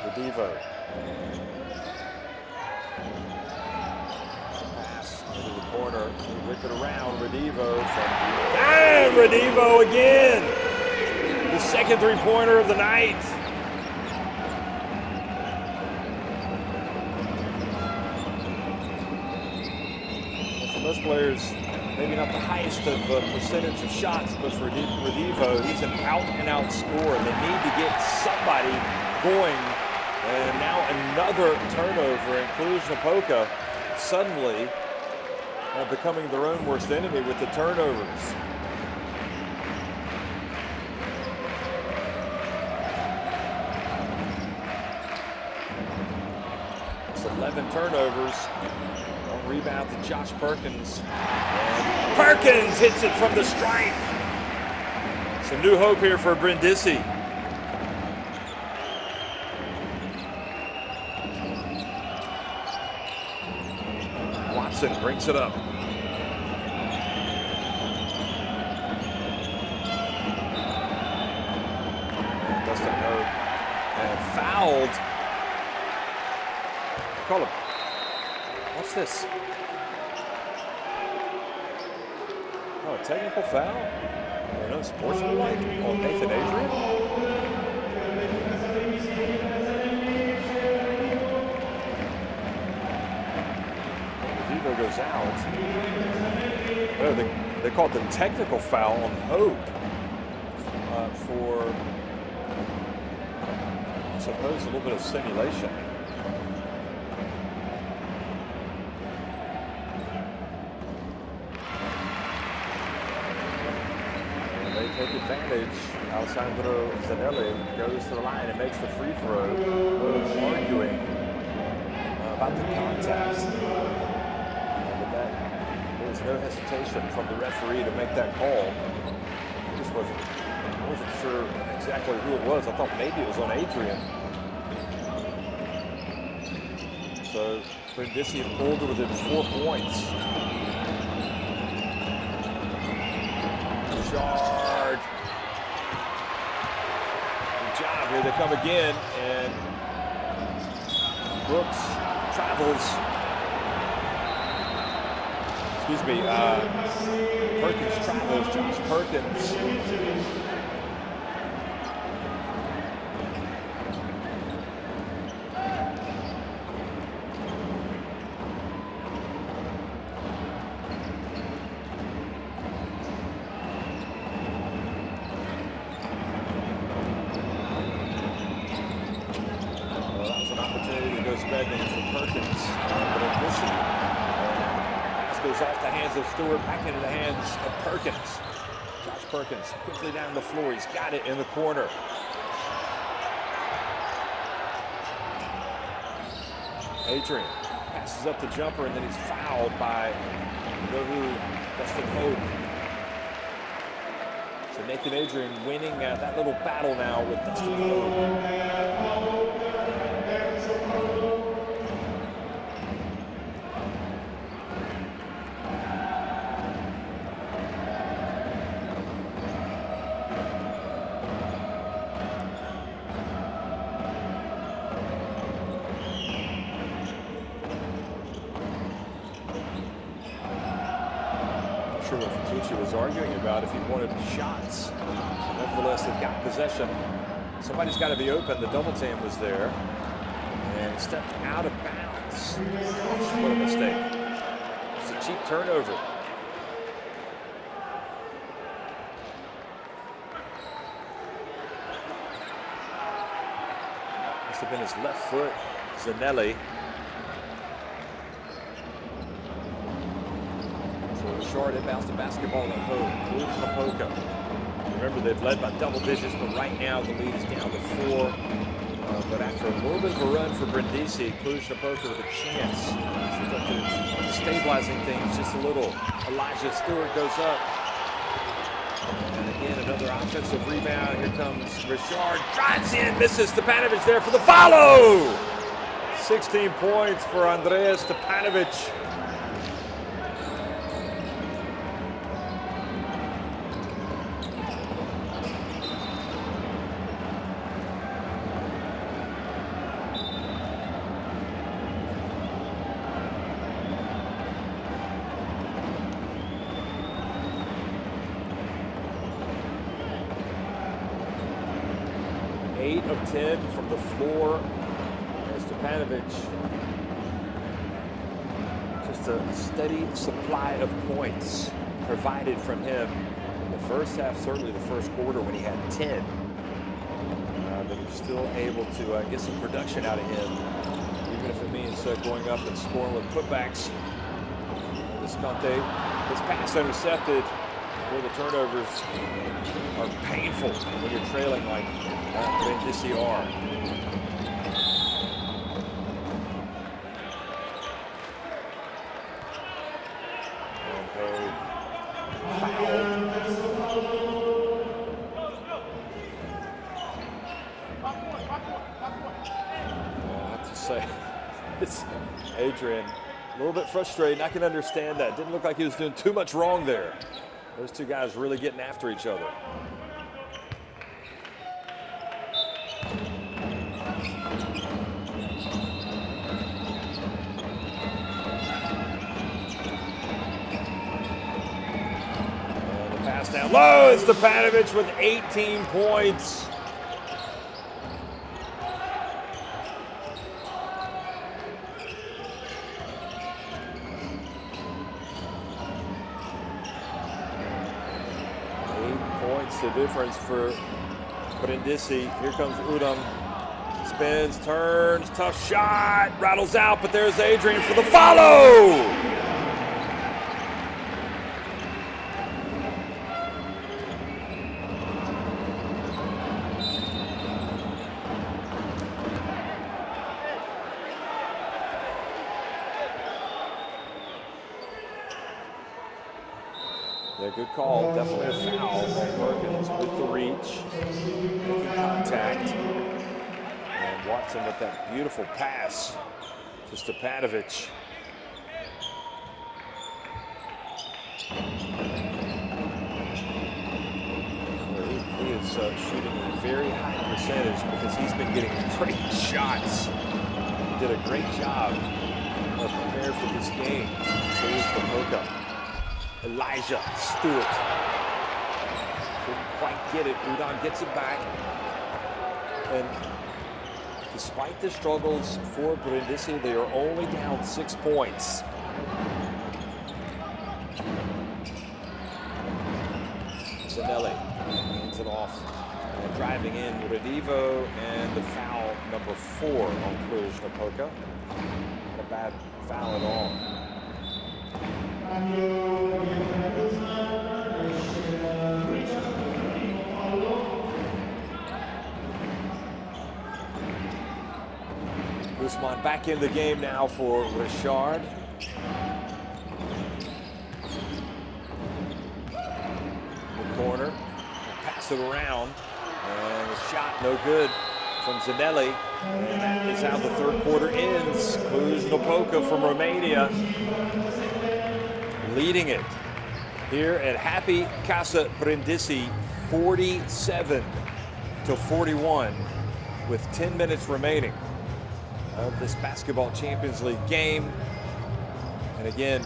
Redivo. Pass into the corner. Whip it around. Redivo. And Redivo again. The second three-pointer of the night. And for most players, maybe not the highest of percentage of shots, but for Redivo, he's an out-and-out scorer. They need to get somebody going And now another turnover, and Cluj Napoca suddenly becoming their own worst enemy with the turnovers. It's 11 turnovers. On rebound to Josh Perkins. And Perkins hits it from the stripe. Some new hope here for Brindisi. Watson brings it up. And Dustin Hope. And fouled. They call him. What's this? Oh, a technical foul? Or no sportsmanlike on Nathan Adrian? Goes out. Oh, they called the technical foul on Hope for, I suppose, a little bit of simulation. And they take advantage. Alessandro Zanelli goes to the line and makes the free throw. Hope arguing about the contact. There was no hesitation from the referee to make that call. I wasn't sure exactly who it was. I thought maybe it was on Adrian. So Brindisi had pulled it within 4 points. Richard. Good job. Here they come again. And Brooks travels. Excuse me, Perkins travels, Josh Perkins. Well, that was an opportunity that goes back in for Perkins. Brindisi. Goes off the hands of Stewart, back into the hands of Perkins. Josh Perkins quickly down the floor. He's got it in the corner. Adrian passes up the jumper, and then he's fouled by Dustin Hope. So Nathan Adrian winning that little battle now with Dustin Hope. Sure what Fatucci was arguing about if he wanted shots. Nevertheless, they've got possession. Somebody's got to be open. The double team was there. And he stepped out of bounds. What a mistake. It's a cheap turnover. Must have been his left foot. Zanelli. Short inbounds the basketball at home. Cluj Napoca. Remember, they've led by double digits, but right now the lead is down to 4. But after a little bit of a run for Brindisi, Cluj Napoca with a chance. Seems like they're stabilizing things just a little. Elijah Stewart goes up. And again, another offensive rebound. Here comes Richard. Drives in, misses. Stepanovic there for the follow. 16 points for Andreas Stepanovic. Eight of 10 from the floor. And Stepanovic, just a steady supply of points provided from him in the first half, certainly the first quarter when he had 10. but he's still able to get some production out of him, even if it means going up and scoring with putbacks. Visconti, his pass intercepted. Boy, the turnovers are painful when you're trailing like Brindisi are. I have to say, it's Adrian. A little bit frustrated. I can understand that. Didn't look like he was doing too much wrong there. Those two guys really getting after each other. And the pass down low. It's Stepanovic with 18 points. The difference for Brindisi. Here comes Udom. Spins, turns, tough shot, rattles out, but there's Adrian for the follow! Yeah, good call. Definitely a foul by Perkins with the reach, making contact. And Watson with that beautiful pass to Stepanovic. He is shooting a very high percentage because he's been getting great shots. He did a great job prepared for this game. Cluj Napoca. Elijah Stewart couldn't quite get it. Udon gets it back. And despite the struggles for Brindisi, they are only down 6 points. Zanelli hands it off. And driving in Redivo, and the foul number 4 on Cluj Napoca. Not a bad foul at all. Guzman back in the game now for Richard. In the corner, pass it around, and a shot no good from Zanelli. And that is how the third quarter ends. Cluj Napoca from Romania leading it here at Happy Casa Brindisi, 47-41, with 10 minutes remaining of this Basketball Champions League game. And again,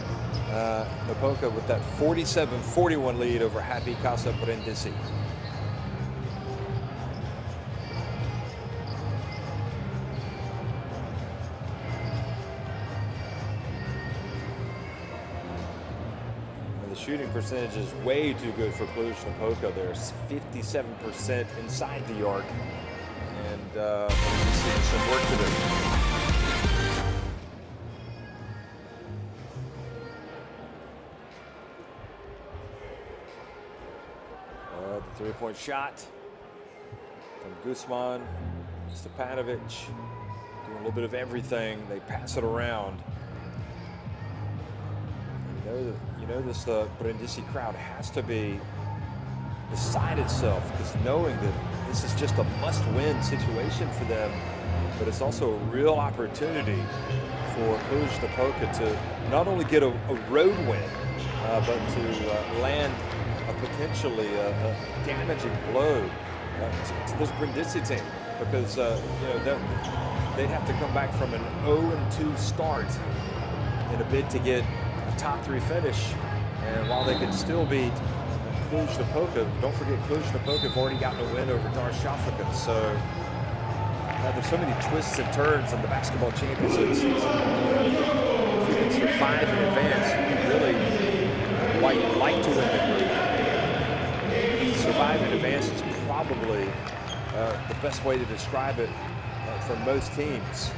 Napoca with that 47-41 lead over Happy Casa Brindisi. Shooting percentage is way too good for Cluj Napoca. There's 57% inside the arc, and some work to do. The three-point shot from Guzman, Stepanovic, doing a little bit of everything. They pass it around. You know this Brindisi crowd has to be beside itself, because knowing that this is just a must-win situation for them, but it's also a real opportunity for Cluj Napoca to not only get a road win, but to land a potentially damaging blow to this Brindisi team, because they'd have to come back from an 0-2 start in a bid to get top 3 finish, and while they could still beat Cluj Napoca, don't forget Cluj Napoca have already gotten a win over Darüşşafaka. So there's so many twists and turns in the Basketball Champions League season. If you can survive in advance, really, why you'd like to win the group, survive in advance is probably the best way to describe it for most teams,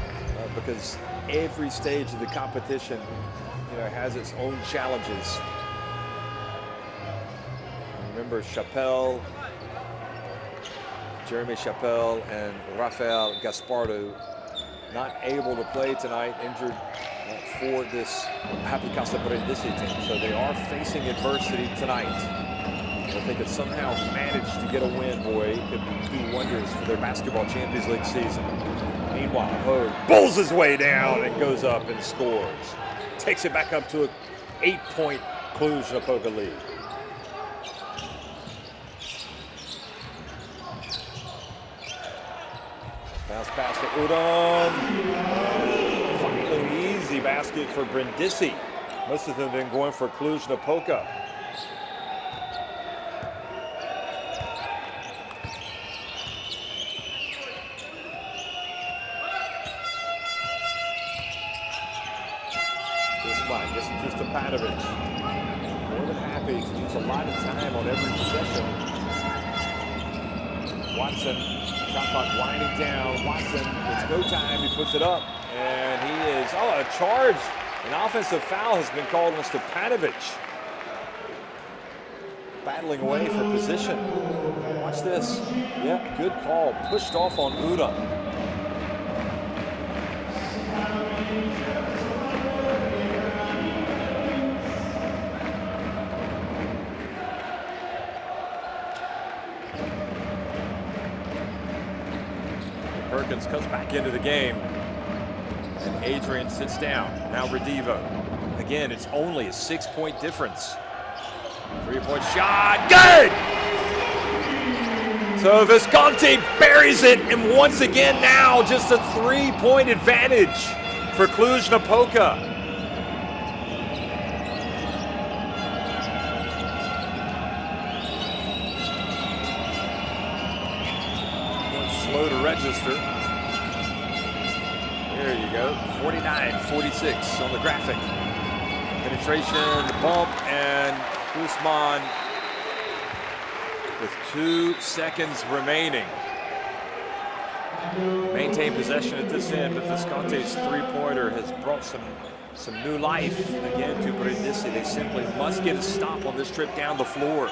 because every stage of the competition, has its own challenges. Remember Jeremy Chappelle and Rafael Gaspardo not able to play tonight, injured for this Happy Casa Brindisi team. So they are facing adversity tonight. If they could somehow manage to get a win, boy, it could do wonders for their Basketball Champions League season. Meanwhile, Hogue bulls his way down and goes up and scores. Takes it back up to an 8-point Cluj Napoca lead. Bounce pass to Udom. Finally, easy basket for Brindisi. Most of them have been going for Cluj Napoca. This to Stepanovic. More than happy to use a lot of time on every possession. Watson, shot clock winding down. Watson, it's go time. He puts it up, and he is, a charge. An offensive foul has been called on Stepanovic. Battling away for position. Watch this. Yep, good call. Pushed off on Udom. Perkins comes back into the game, and Adrian sits down. Now Redivo. Again, it's only a 6-point difference. 3-point shot, good! So Visconti buries it, and once again now just a 3-point advantage for Cluj Napoca. Slow to register. There you go. 49-46 on the graphic. Penetration, the bump, and Guzman with 2 seconds remaining. Maintain possession at this end, but Visconti's three-pointer has brought some new life again to Brindisi. They simply must get a stop on this trip down the floor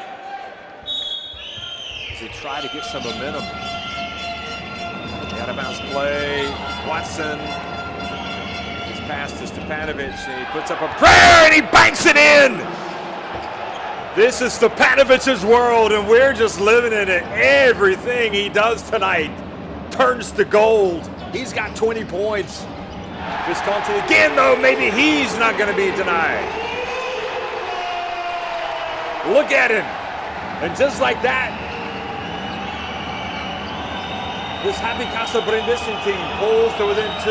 as they try to get some momentum. Out of bounds play. Watson. His pass to Stepanovic. And he puts up a prayer and he banks it in. This is Stepanovic's world, and we're just living in it. Everything he does tonight turns to gold. He's got 20 points. Visconti again, though, maybe he's not going to be denied. Look at him. And just like that, this Happy Casa Brindisi team pulls to within 2.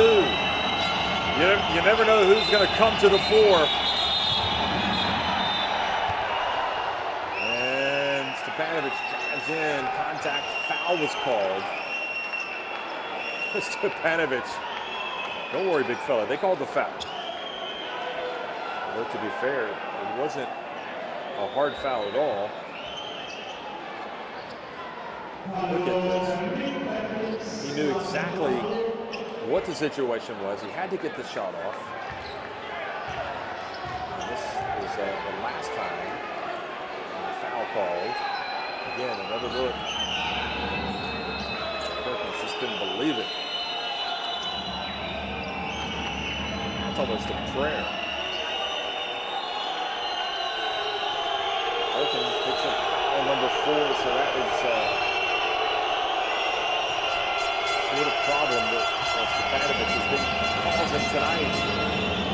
You never know who's going to come to the fore. And Stepanovic drives in. Contact foul was called. Stepanovic. Don't worry, big fella. They called the foul. But to be fair, it wasn't a hard foul at all. Look at this. He knew exactly what the situation was. He had to get the shot off. And this is the last time the foul called. Again, another look. Perkins just couldn't believe it. It's almost a prayer. Perkins picks up foul number 4, so that is sort of problem that Stepanovic has been causing tonight.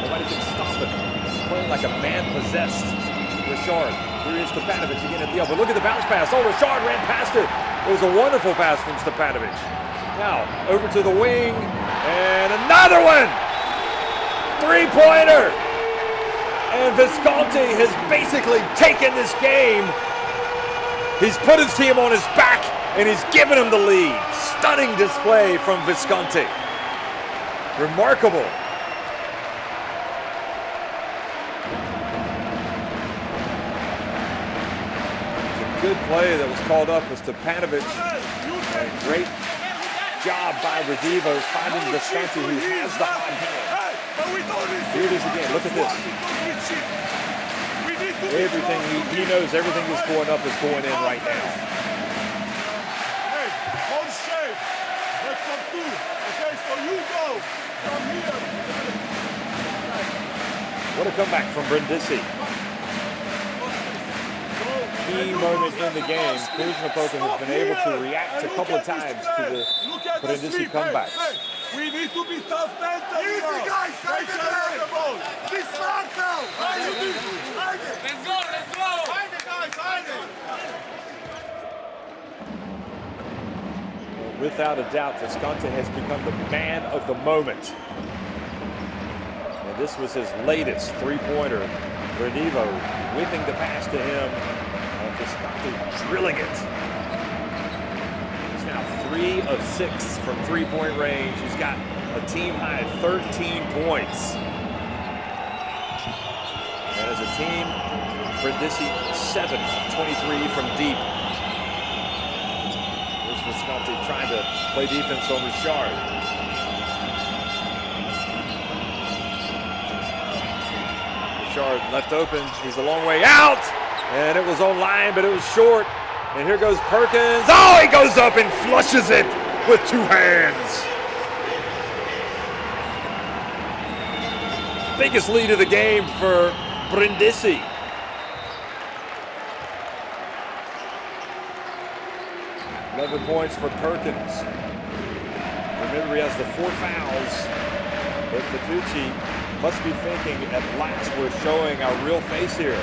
Nobody can stop him. He's playing like a man-possessed Richard. Here is Stepanovic again at the elbow. Look at the bounce pass. Oh, Richard ran past it. It was a wonderful pass from Stepanovic. Now, over to the wing, and another one! 3-pointer! And Visconti has basically taken this game. He's put his team on his back, and he's given him the lead. Stunning display from Visconti. Remarkable. It's a good play that was called up was to Panovich. Great job by Redivo finding Visconti, who has the hot hand. Here it is again. Look at this. Everything he knows, everything that's going up is going in right now. Hey, hold shape. Let's come through. Okay, so you go from here. What a comeback from Brindisi. Key moment in the game. Cluj Napoca has been able to react a couple of times to the Brindisi comebacks. We need to be tough mentally. Easy, guys. Side the ball. Be smart now. Let's go. Let's go. Hide it, guys. Hide it. Without a doubt, Visconti has become the man of the moment. And this was his latest three-pointer. Redivo whipping the pass to him. And Visconti drilling it. He's now 3 of 6 from three-point range. He's got a team-high 13 points. And as a team, Brindisi 7 of 23 from deep. Here's Visconti trying to play defense on Richard. Richard left open. He's a long way out. And it was on line, but it was short. And here goes Perkins. Oh, he goes up and flushes it with 2 hands. Biggest lead of the game for Brindisi. Eleven points for Perkins. Remember, he has the 4 fouls. But Fatucci must be thinking, at last we're showing our real face here.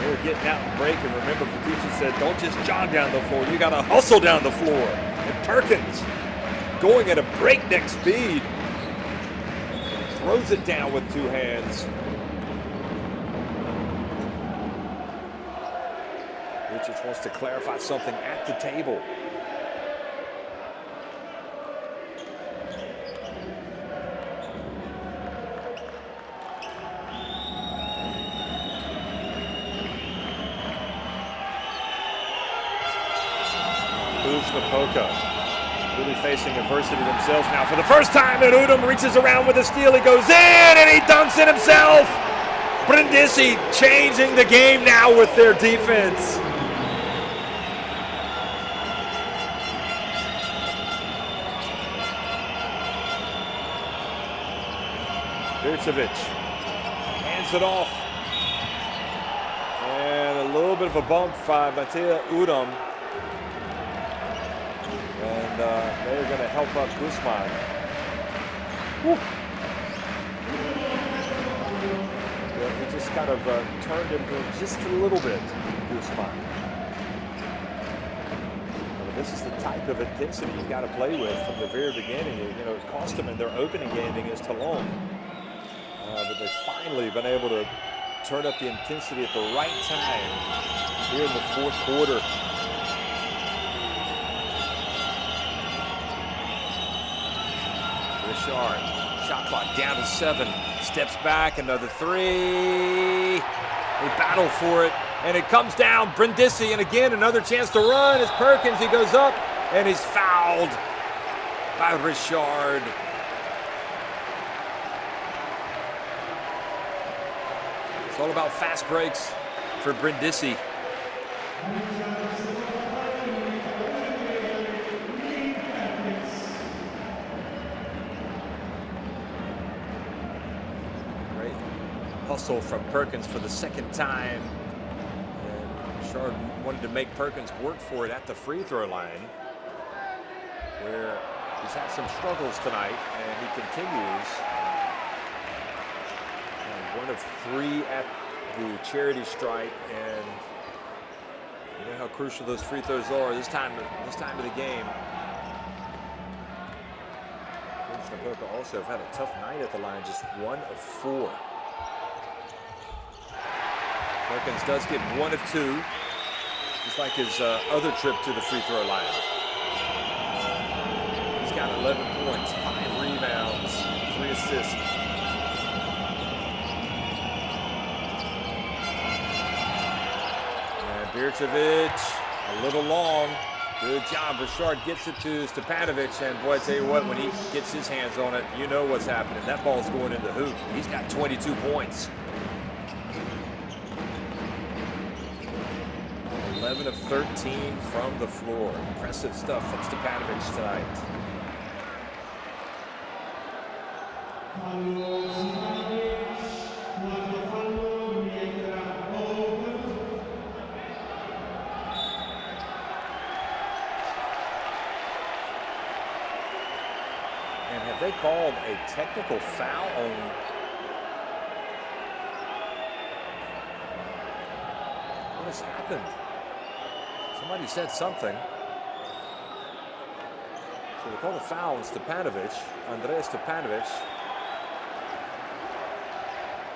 They were getting out and break, and remember, Fatucci said, don't just jog down the floor, you got to hustle down the floor. And Perkins, going at a breakneck speed, throws it down with 2 hands. Richards wants to clarify something at the table. Cluj Napoca really facing adversity themselves now for the first time, and Udom reaches around with a steal. He goes in and he dunks it himself. Brindisi changing the game now with their defense. Bircevic hands it off. And a little bit of a bump by Matej Udom. And they're going to help up Guzman. Yeah, he just kind of turned him just a little bit, Guzman. This is the type of intensity you've got to play with from the very beginning. You know, it cost them in their opening game against Toulon. But they've finally been able to turn up the intensity at the right time here in the 4th quarter. Richard, shot clock down to 7, steps back, another 3. They battle for it, and it comes down. Brindisi, and again, another chance to run as Perkins, he goes up, and he's fouled by Richard. It's all about fast breaks for Brindisi. Great hustle from Perkins for the 2nd time. And Richard wanted to make Perkins work for it at the free throw line, where he's had some struggles tonight, and he continues. 1 of 3 at the charity stripe, and you know how crucial those free throws are this time of the game. Cluj Napoca also have had a tough night at the line, just 1 of 4. Perkins does get 1 of 2, just like his other trip to the free throw line. He's got 11 points, 5 rebounds, 3 assists. Birčević, a little long. Good job. Richard gets it to Stepanovic, and boy, I tell you what, when he gets his hands on it, you know what's happening. That ball's going in the hoop. He's got 22 points. 11 of 13 from the floor. Impressive stuff from Stepanovic tonight. And have they called a technical foul on? What has happened? Somebody said something. So they called a foul on Stepanovic, Andreas Stepanovic.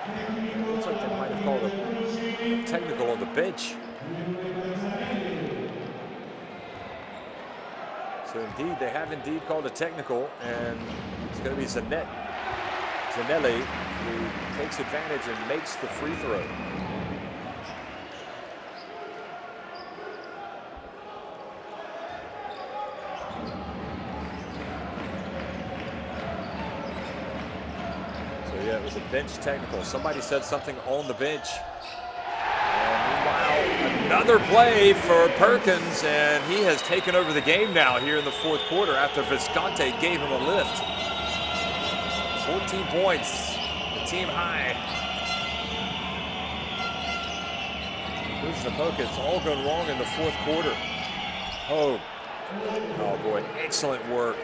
It looks like they might have called a technical on the bench. So indeed, they have indeed called a technical, and it's going to be Zanelli who takes advantage and makes the free throw. Yeah, it was a bench technical. Somebody said something on the bench. And meanwhile, another play for Perkins, and he has taken over the game now here in the fourth quarter after Visconti gave him a lift. 14 points, the team high. Cluj Napoca, it's all gone wrong in the fourth quarter. Oh boy, excellent work.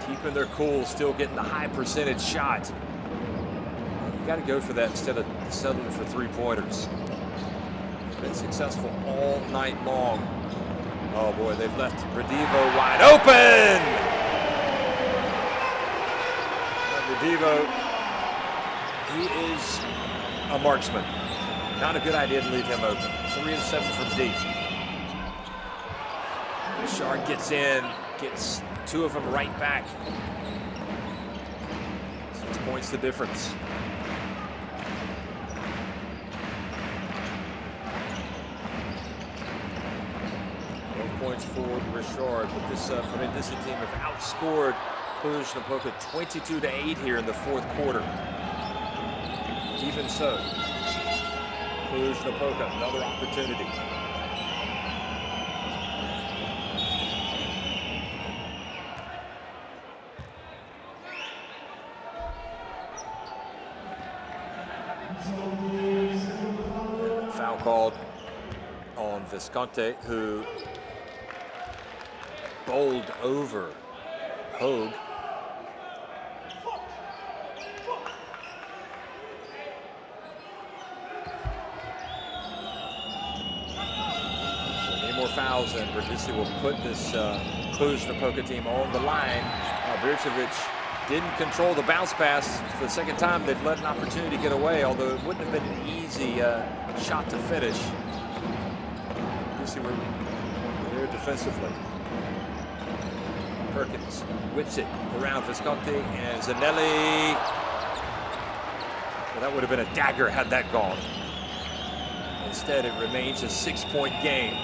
Keeping their cool, still getting the high percentage shot. Got to go for that instead of settling for three-pointers. They've been successful all night long. Oh boy, they've left Redivo wide open! Redivo, he is a marksman. Not a good idea to leave him open. 3 of 7 from deep. Richard gets in, gets 2 of them right back. 6 points the difference. 12 points for Richard, but this Brindisi team have outscored Cluj Napoca 22-8 here in the fourth quarter. Even so, Cluj Napoca, another opportunity. Foul called on Visconti, who bowled over Hogue. Any more fouls, and Brindisi will put this Cluj Napoca team on the line. Birčević didn't control the bounce pass. For the second time, they've let an opportunity get away, although it wouldn't have been an easy shot to finish. Brindisi were there defensively. Perkins whips it around Visconti and Zanelli. Well, that would have been a dagger had that gone. Instead, it remains a 6-point game.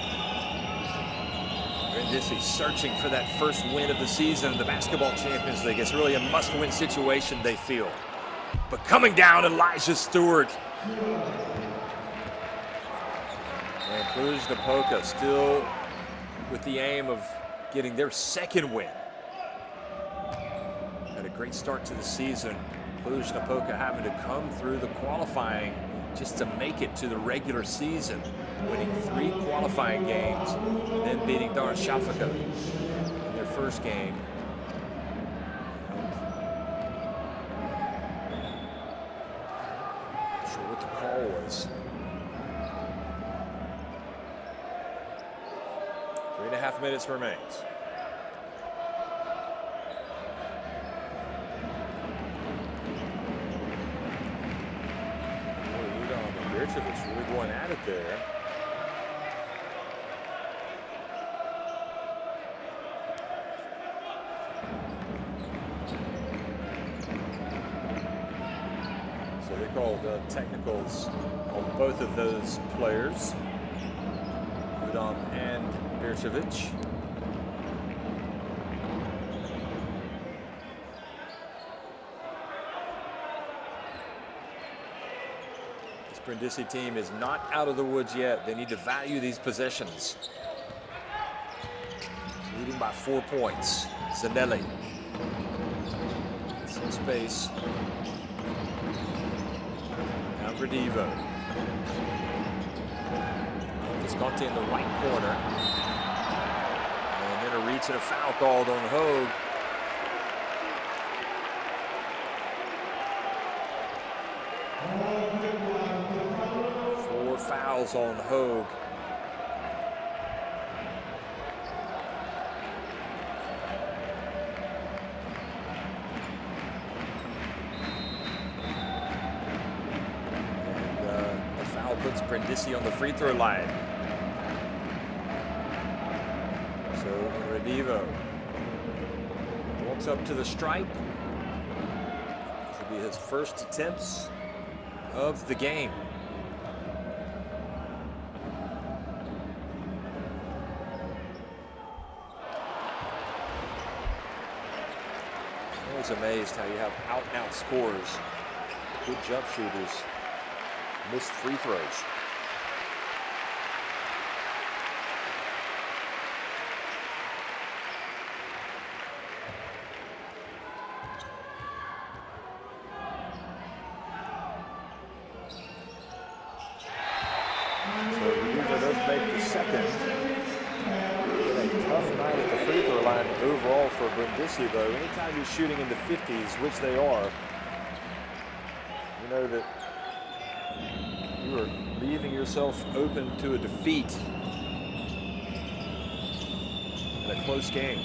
Brindisi searching for that first win of the season in the Basketball Champions League. It's really a must-win situation, they feel. But coming down, Elijah Stewart. And Cluj Napoca still with the aim of getting their second win. Had a great start to the season. Cluj Napoca having to come through the qualifying just to make it to the regular season, winning 3 qualifying games, and then beating Darmstadt in their first game. Not sure what the call was. 3.5 minutes remains. Birčević really going at it there. So they called technicals on both of those players. Udom and Bircevic. This Brindisi team is not out of the woods yet. They need to value these possessions. Leading by 4 points. Zanelli. Some space. Now Bradivo. Visconti in the right corner. And then a reach and a foul called on Hogue. Four fouls on Hogue. Puts Brindisi on the free throw line. So Redivo walks up to the stripe. This will be his first attempts of the game. I was amazed how you have out-and-out scorers, good jump shooters, missed free throws. So Redivo does make the second. It's been a tough night at the free throw line overall for Brindisi, though. Anytime you're shooting in the 50s, which they are, you know that you are leaving yourself open to a defeat in a close game.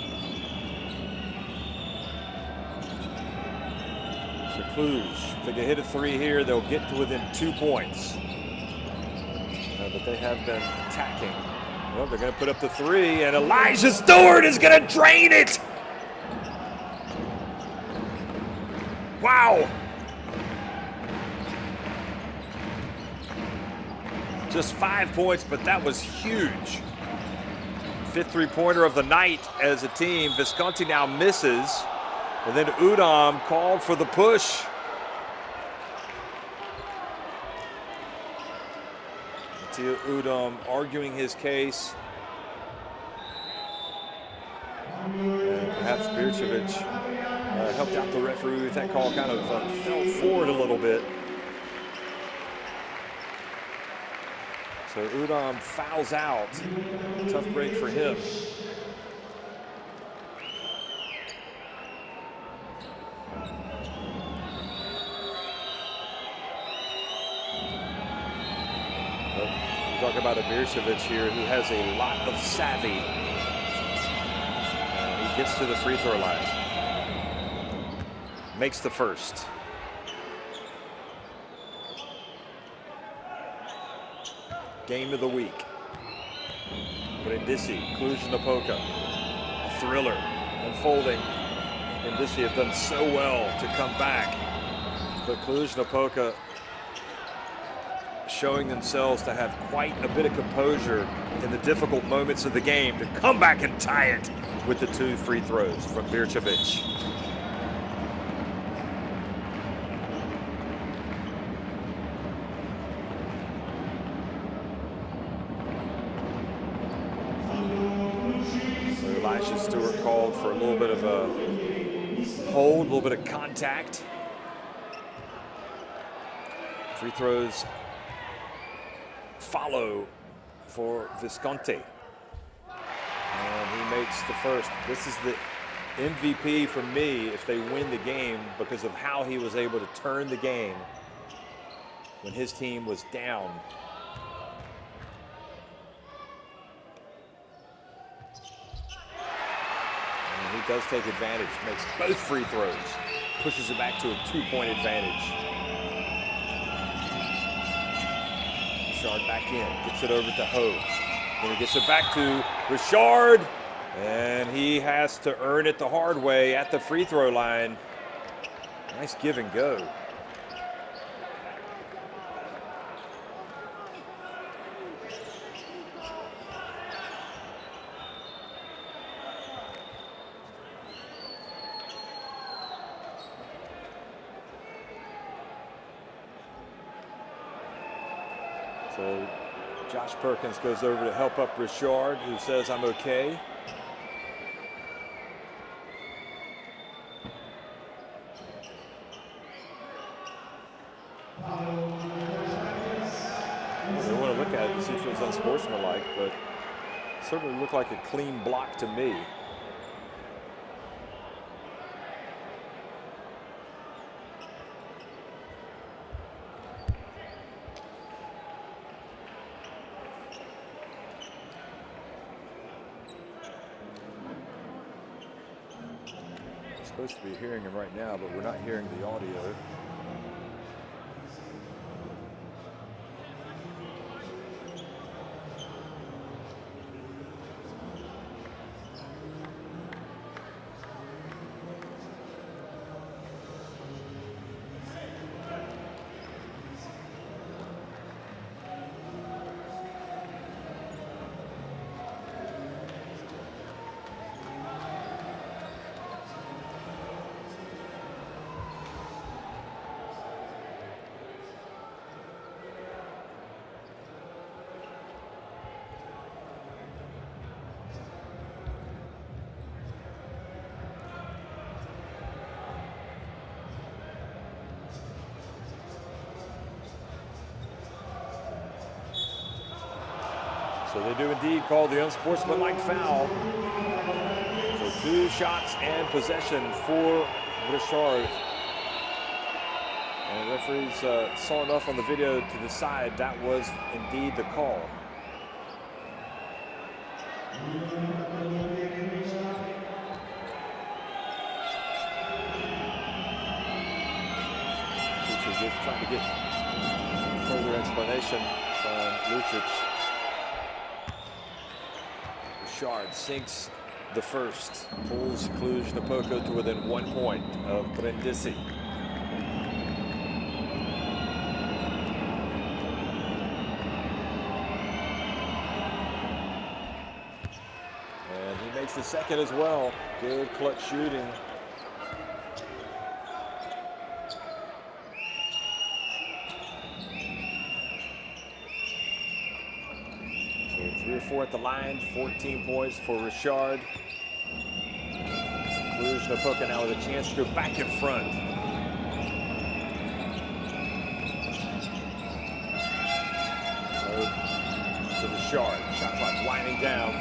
So Cluj, if they can hit a three here, they'll get to within 2 points. But they have been attacking. Well, they're going to put up the three, and Elijah Stewart is going to drain it! Wow! Just 5 points, but that was huge. Fifth three-pointer of the night as a team. Visconti now misses. And then Udom called for the push. Mattia Udom arguing his case. And perhaps Bircevic helped out the referee with that call, kind of fell forward a little bit. So Udom fouls out. Tough break for him. But we talk about a Bircevic here who has a lot of savvy. He gets to the free throw line. Makes the first. Game of the week. Brindisi, Cluj Napoca. A thriller unfolding. Brindisi have done so well to come back. But Cluj Napoca showing themselves to have quite a bit of composure in the difficult moments of the game to come back and tie it with the 2 free throws from Bircevic. Elijah Stewart called for a little bit of a hold, a little bit of contact. Free throws follow for Visconti. And he makes the first. This is the MVP for me if they win the game because of how he was able to turn the game when his team was down. He does take advantage, makes both free throws, pushes it back to a 2-point advantage. Richard back in, gets it over to Hogue. Then he gets it back to Richard, and he has to earn it the hard way at the free throw line. Nice give and go. So Josh Perkins goes over to help up Richard, who says, I'm okay. They want to look at it to see if it was unsportsmanlike, but it certainly looked like a clean block to me. We're supposed to be hearing him right now, but we're not hearing the audio. So they do indeed call the unsportsmanlike foul. So 2 shots and possession for Richard. And the referees saw enough on the video to decide that was indeed the call. Teacher trying to get further explanation from Lucic. Richard sinks the first, pulls Cluj Napoca to within 1 point of Brindisi. And he makes the second as well. Good clutch shooting. So 3 or 4 at the line, 14 points for Richard. Cluj Napoca now with a chance to go back in front. To Richard, shot clock winding down.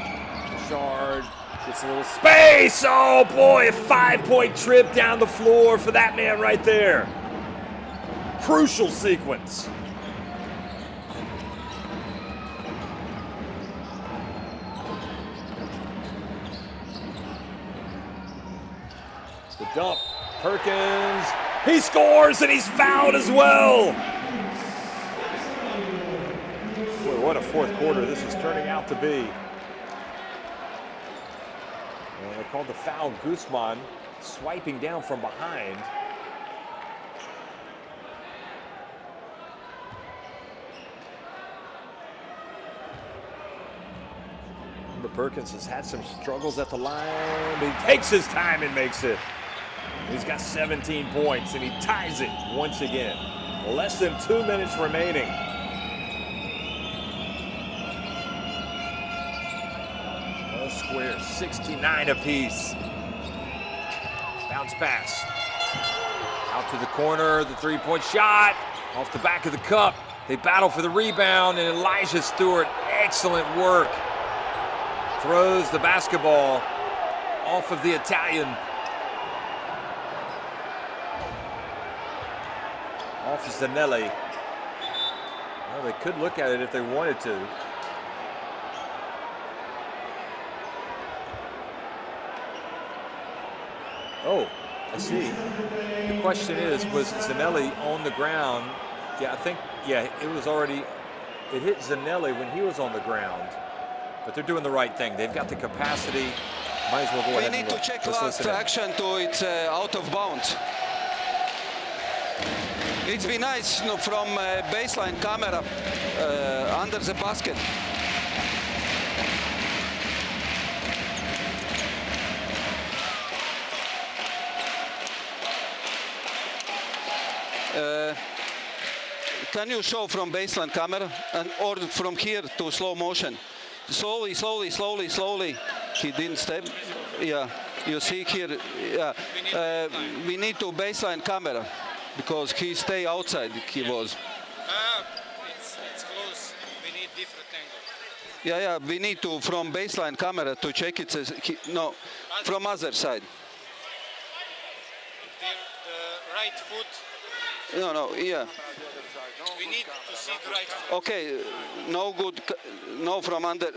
Richard gets a little space. Oh boy, a 5-point trip down the floor for that man right there. Crucial sequence. The dump, Perkins, he scores and he's fouled as well. Boy, what a fourth quarter this is turning out to be. And they called the foul Guzman, swiping down from behind. Remember, Perkins has had some struggles at the line, but he takes his time and makes it. He's got 17 points, and he ties it once again. Less than 2 minutes remaining. All squares, 69 apiece. Bounce pass. Out to the corner, the three-point shot. Off the back of the cup. They battle for the rebound, and Elijah Stewart, excellent work. Throws the basketball off of the Italian. Off Zanelli. Well, they could look at it if they wanted to. Oh, I see. The question is, was Zanelli on the ground? Yeah, I think, yeah, it was already, it hit Zanelli when he was on the ground. But they're doing the right thing. They've got the capacity. Might as well go ahead and look. We need to check Let's last listen in. action to it's out of bounds. It's been nice, you know, from baseline camera under the basket. Can you show from baseline camera or from here to slow motion? Slowly, slowly, slowly, slowly. He didn't step. Yeah, you see here. Yeah, we need to baseline camera because he stay outside. He was. It's close. We need different angle. Yeah, we need to from baseline camera to check it. No, from other side. The right foot. No, yeah. We need to see the right foot. Okay, no good, no from under.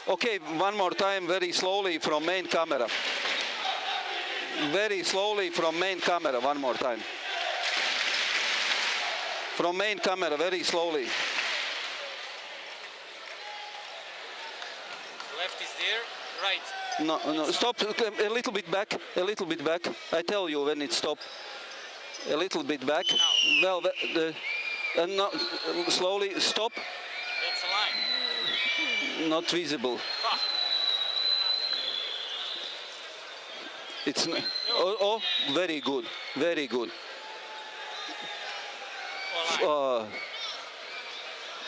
Okay, one more time, very slowly from main camera. Very slowly from main camera, one more time. From main camera, very slowly. Left is there, right. No, stop, a little bit back, a little bit back. I tell you when it stop. A little bit back. Well, and no, slowly stop. That's a line. Not visible. It's oh, very good, very good.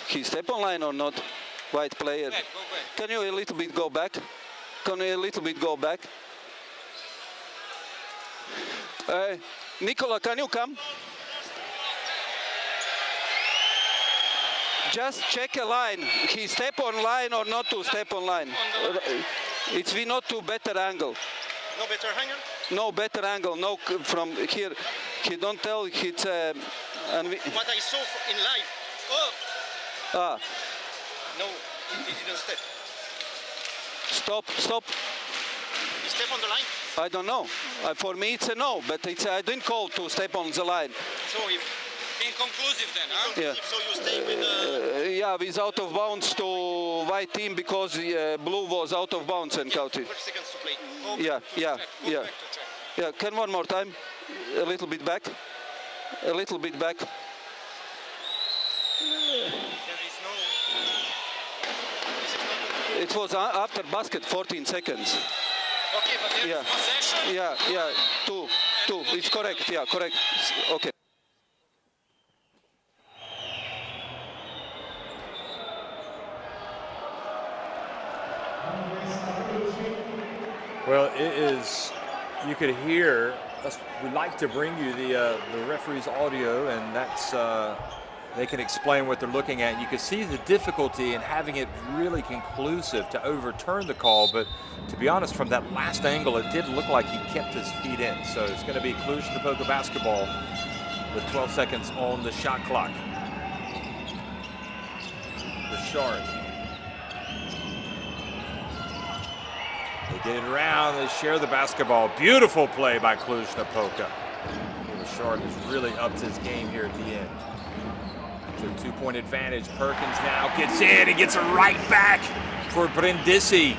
He step on line or not? White player. Go back. Can you a little bit go back? Can you a little bit go back? Nicola, can you come? Just check a line. He step on line or not to step on line? It's we not to better angle. No better angle? No better angle. No from here. He don't tell. It's and we, What I saw in live. Oh. No, he didn't step. Stop. He step on the line. I don't know. For me, it's a no, but I didn't call to step on the line. So inconclusive then, huh? Yeah. So you stay with the... Yeah, with out of bounds to white team because blue was out of bounds and counted. 30 seconds to play. Yeah. Go back to check. Yeah, can one more time? A little bit back. A little bit back. There is no... It was after basket, 14 seconds. Okay, but there is possession? Yeah, two. It's correct, yeah, correct. Okay. Well, it is, you could hear, we like to bring you the referee's audio, and that's, they can explain what they're looking at. You can see the difficulty in having it really conclusive to overturn the call, but to be honest, from that last angle, it did look like he kept his feet in. So it's going to be Cluj Napoca basketball with 12 seconds on the shot clock. Richard. They get it around, they share the basketball. Beautiful play by Cluj Napoca. Richard has really upped his game here at the end. So 2-point advantage. Perkins now gets in and gets a right back for Brindisi.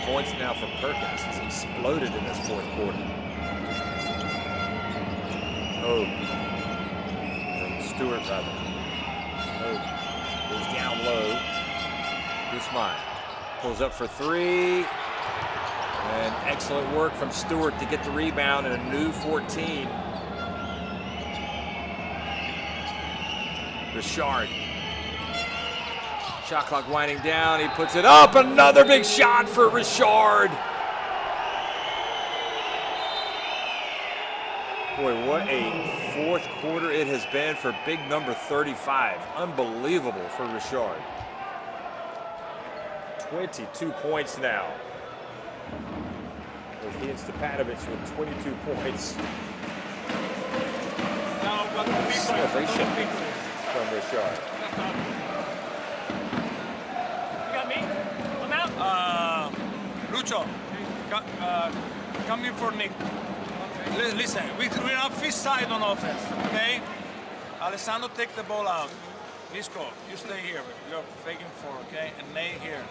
Points now for Perkins. He's exploded in this fourth quarter. Stewart rather. Goes down low. Guzman pulls up for three. And excellent work from Stewart to get the rebound and a new 14. Richard. Shot clock winding down. He puts it up. Another big shot for Richard. Boy, what a fourth quarter it has been for big number 35. Unbelievable for Richard. 22 points now. He and Stepanovic with 22 points. Celebration from Richard. You got me? Come out? Lucho, come in for Nick. Listen, we're on fifth side on offense, okay? Alessandro, take the ball out. Visco, you stay here. You're faking four, okay? And Nate here.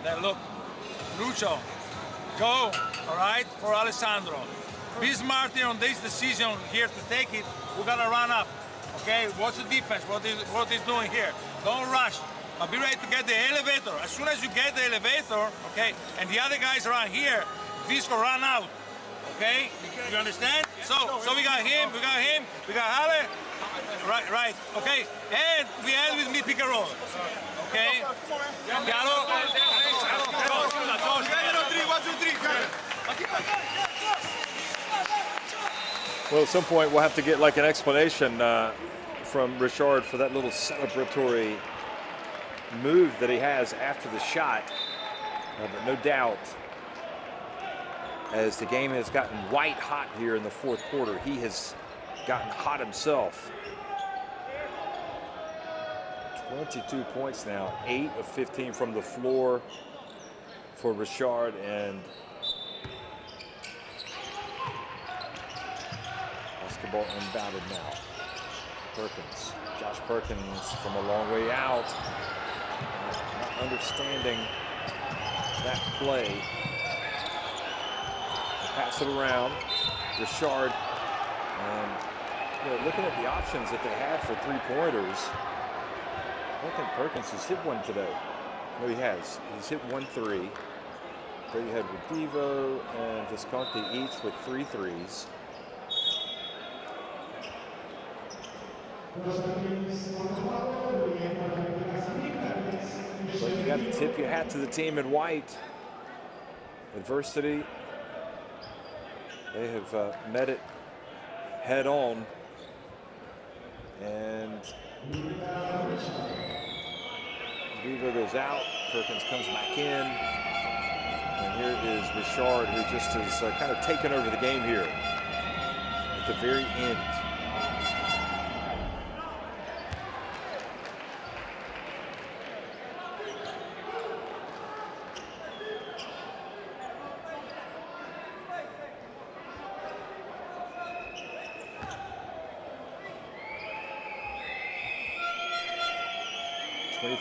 Then look, Lucho, go, all right, for Alessandro. Be smart here on this decision here to take it. We gotta run up, okay? Watch the defense, what he's doing here. Don't rush, but be ready to get the elevator. As soon as you get the elevator, okay, and the other guys around here, Visco run out. Okay? You understand? So we got him, we got Halle. Right. Okay. And we end with mid pick and roll. Okay? Chiaro? Well, at some point we'll have to get like an explanation from Richard for that little celebratory move that he has after the shot. But no doubt, as the game has gotten white hot here in the fourth quarter, he has gotten hot himself. 22 points now, 8 of 15 from the floor for Richard, and basketball inbounded now. Perkins, Josh Perkins from a long way out, not understanding that play. Pass it around, Richard, and looking at the options that they had for three-pointers, I don't think Perkins has hit one today. No, he has. He's hit 1 3. There you had Redivo and Visconti each with 3 threes. But you got to tip your hat to the team in white. Adversity. They have met it head on. And Redivo goes out. Perkins comes back in. And here is Richard, who just has kind of taken over the game here at the very end.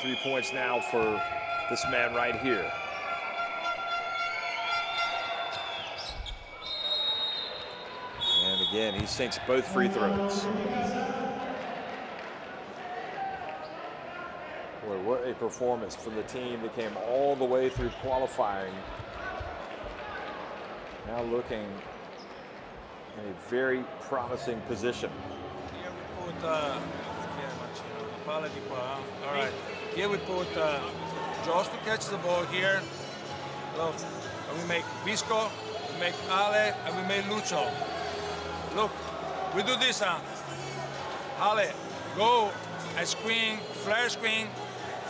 Three points now for this man right here. And again, he sinks both free throws. Boy, what a performance from the team that came all the way through qualifying. Now looking in a very promising position. Here we put, all right. Here we put Josh to catch the ball here. Look, and we make Visco, we make Ale, and we make Lucho. Look, we do this, Ale, go and screen, flare screen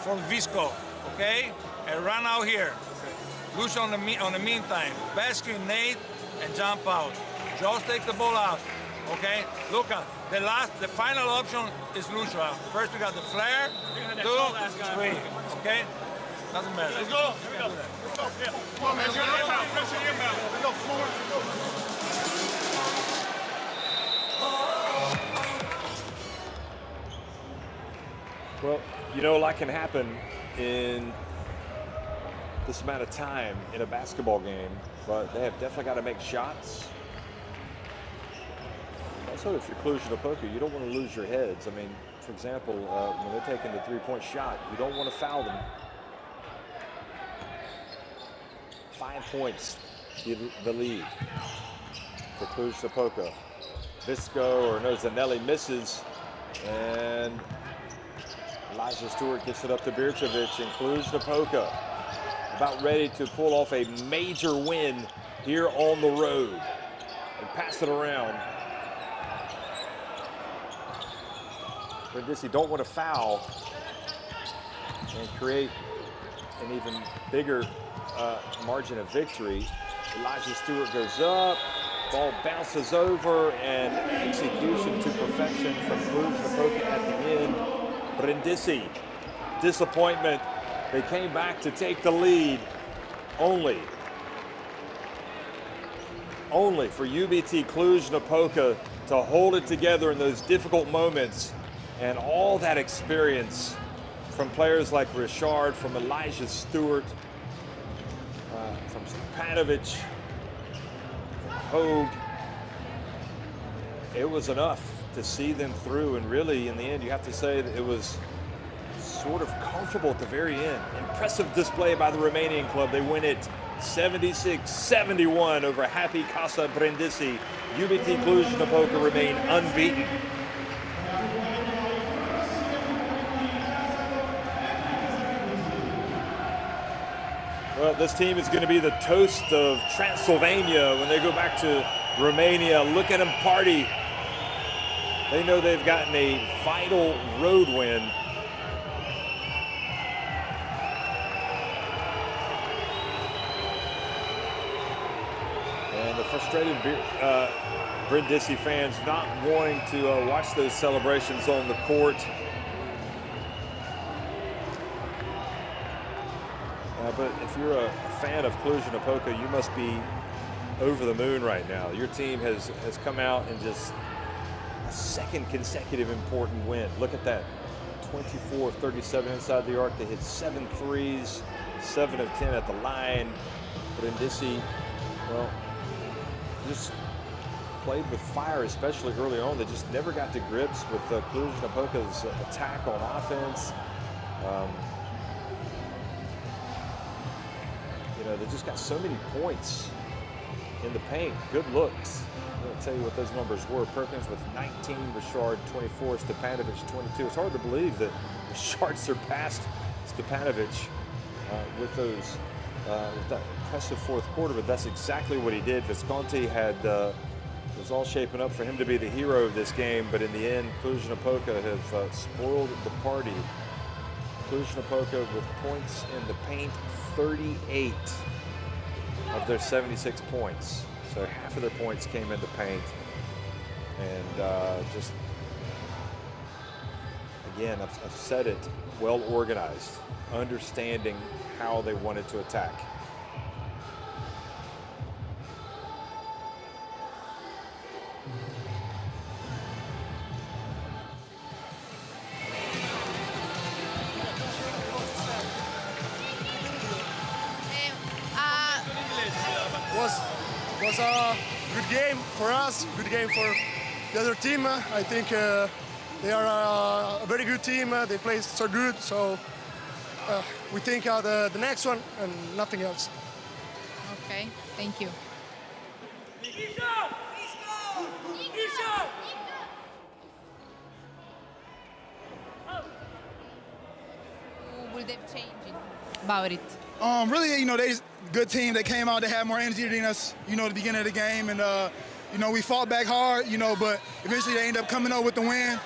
for Visco, okay? And run out here. Lucho on the meantime, back screen Nate and jump out. Josh takes the ball out, okay? Look at the final option is Lucho. First we got the flare, 2, 3, okay? Doesn't matter. Let's go. Let's go. Yeah. Come on, man. Pressure inbound. Let's go. Well, you know, a lot can happen in this amount of time in a basketball game, but they have definitely got to make shots. Also, if you're Cluj Napoca, you don't want to lose your heads. I mean, for example, when they're taking the three-point shot, you don't want to foul them. 5 points, the lead for Cluj Napoca. Visco, or no, Zanelli misses, and Elijah Stewart gets it up to Birčević, and Cluj Napoca about ready to pull off a major win here on the road and pass it around. Brindisi don't want to foul and create an even bigger margin of victory. Elijah Stewart goes up, ball bounces over, and execution to perfection from Cluj Napoca at the end. Brindisi, disappointment. They came back to take the lead only for UBT Cluj Napoca to hold it together in those difficult moments. And all that experience from players like Richard, from Elijah Stewart, from Stepanovic, from Hogue. It was enough to see them through, and really in the end you have to say that it was sort of comfortable at the very end. Impressive display by the Romanian club. They win it 76-71 over happy Casa Brindisi. UBT Cluj Napoca remain unbeaten. Well, this team is going to be the toast of Transylvania when they go back to Romania. Look at them party. They know they've gotten a vital road win. And the frustrated Brindisi fans not wanting to watch those celebrations on the court. But if you're a fan of Cluj Napoca, you must be over the moon right now. Your team has come out and just a second consecutive important win. Look at that, 24 of 37 inside the arc. They hit 7 threes, 7 of 10 at the line. Brindisi, well, just played with fire, especially early on. They just never got to grips with Cluj Napoca's attack on offense. You know, they just got so many points in the paint. Good looks. I'm going to tell you what those numbers were. Perkins with 19, Richard 24, Stepanovic 22. It's hard to believe that Richard surpassed Stepanovic with that impressive fourth quarter, but that's exactly what he did. Visconti was all shaping up for him to be the hero of this game, but in the end, Cluj Napoca have spoiled the party. Cluj Napoca with points in the paint, 38 of their 76 points. So half of their points came in the paint. And just, again, I've said it, well organized, understanding how they wanted to attack. Was a good game for us, good game for the other team. I think they are a very good team. They play so good, so we think the next one and nothing else. Okay, thank you. Who will they change about it? Really, you know, they good team. They came out, they had more energy than us, you know, at the beginning of the game. And, you know, we fought back hard, you know, but eventually they end up coming up with the win.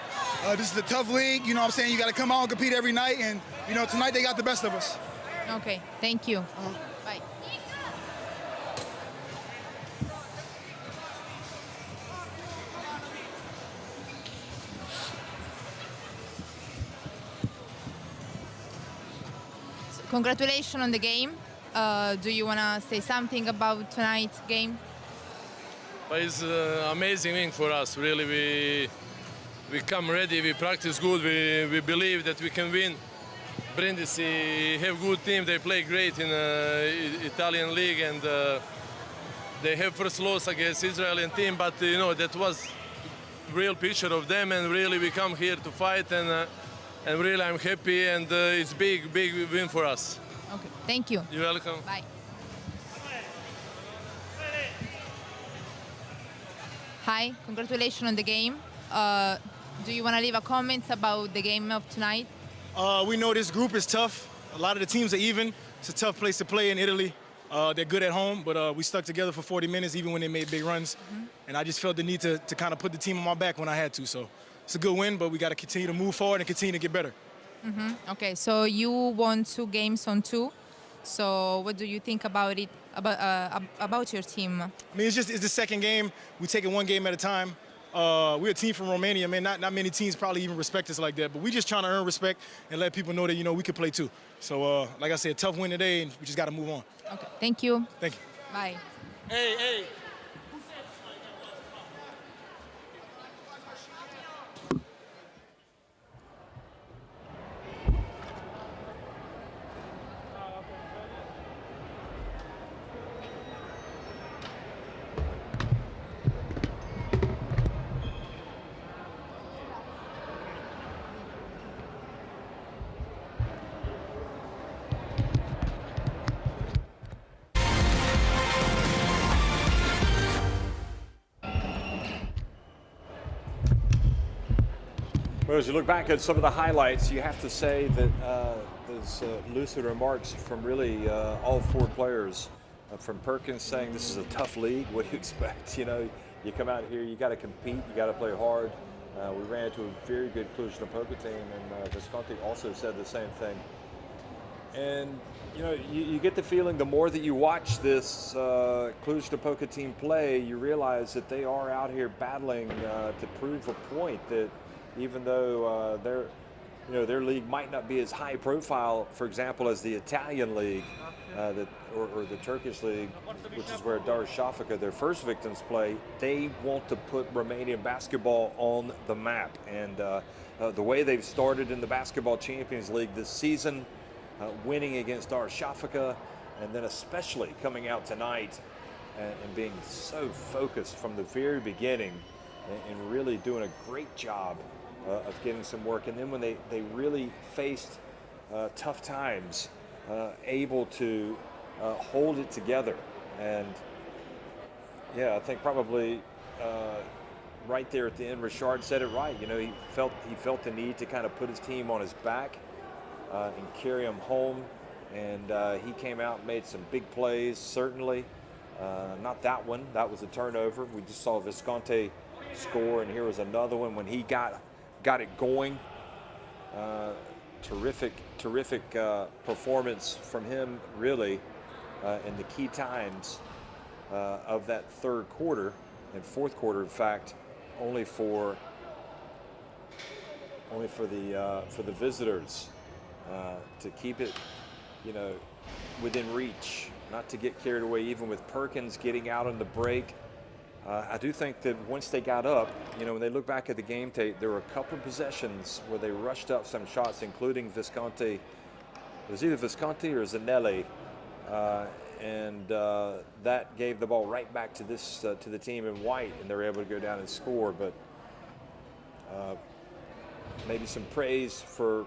This is a tough league, you know what I'm saying? You got to come out and compete every night. And, you know, tonight they got the best of us. Okay, thank you. Bye. So, congratulations on the game. Do you want to say something about tonight's game? But it's an amazing win for us. Really, we come ready. We practice good. We believe that we can win. Brindisi have good team. They play great in Italian league, and they have first loss against Israeli team. But you know that was real picture of them, and really we come here to fight, and really I'm happy, and it's big win for us. Okay, thank you. You're welcome. Bye. Hi, congratulations on the game. Do you want to leave a comment about the game of tonight? We know this group is tough. A lot of the teams are even. It's a tough place to play in Italy. They're good at home, but we stuck together for 40 minutes even when they made big runs. And I just felt the need to kind of put the team on my back when I had to. So it's a good win, but we got to continue to move forward and continue to get better. Okay, so you won 2 games on 2. So what do you think about it, about your team? I mean, it's the second game. We take it one game at a time. We're a team from Romania, man. Not many teams probably even respect us like that. But we just trying to earn respect and let people know that, you know, we can play too. So, like I said, tough win today, and we just got to move on. Okay, thank you. Thank you. Bye. Hey. Well, as you look back at some of the highlights, you have to say that those lucid remarks from really all four players, from Perkins saying this is a tough league. What do you expect? You know, you come out here, you got to compete, you got to play hard. We ran into a very good Cluj Napoca team, and Visconti also said the same thing. And you know, you get the feeling the more that you watch this Cluj Napoca team play, you realize that they are out here battling to prove a point that even though their league might not be as high profile, for example, as the Italian league or the Turkish league, which is where Darüşşafaka, their first victims, play, they want to put Romanian basketball on the map. And the way they've started in the Basketball Champions League this season, winning against Darüşşafaka, and then especially coming out tonight and being so focused from the very beginning and really doing a great job of getting some work. And then when they really faced tough times, able to hold it together. And yeah, I think probably right there at the end, Richard said it right. You know, he felt the need to kind of put his team on his back and carry them home. And he came out and made some big plays, certainly. Not that one. That was a turnover. We just saw Visconti score, and here was another one when he got it going. Terrific performance from him, really, in the key times of that third quarter and fourth quarter. In fact, only for the visitors to keep it, you know, within reach, not to get carried away, even with Perkins getting out on the break. I do think that once they got up, you know, when they look back at the game tape, there were a couple of possessions where they rushed up some shots, including Visconti. It was either Visconti or Zanelli, and that gave the ball right back to the team in white, and they were able to go down and score. But maybe some praise for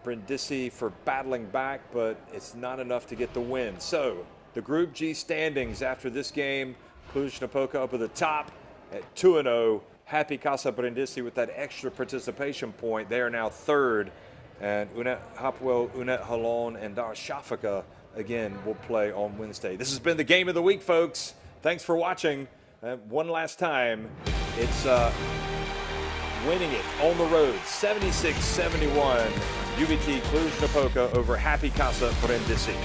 Brindisi for battling back, but it's not enough to get the win. So the Group G standings after this game: Cluj Napoca up at the top at 2-0. Happy Casa Brindisi with that extra participation point. They are now third, and Hapoel Unet Holon and Darüşşafaka again will play on Wednesday. This has been the game of the week, folks. Thanks for watching. One last time, it's winning it on the road, 76-71. UBT Cluj Napoca over Happy Casa Brindisi.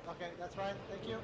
Okay, that's right. Thank you.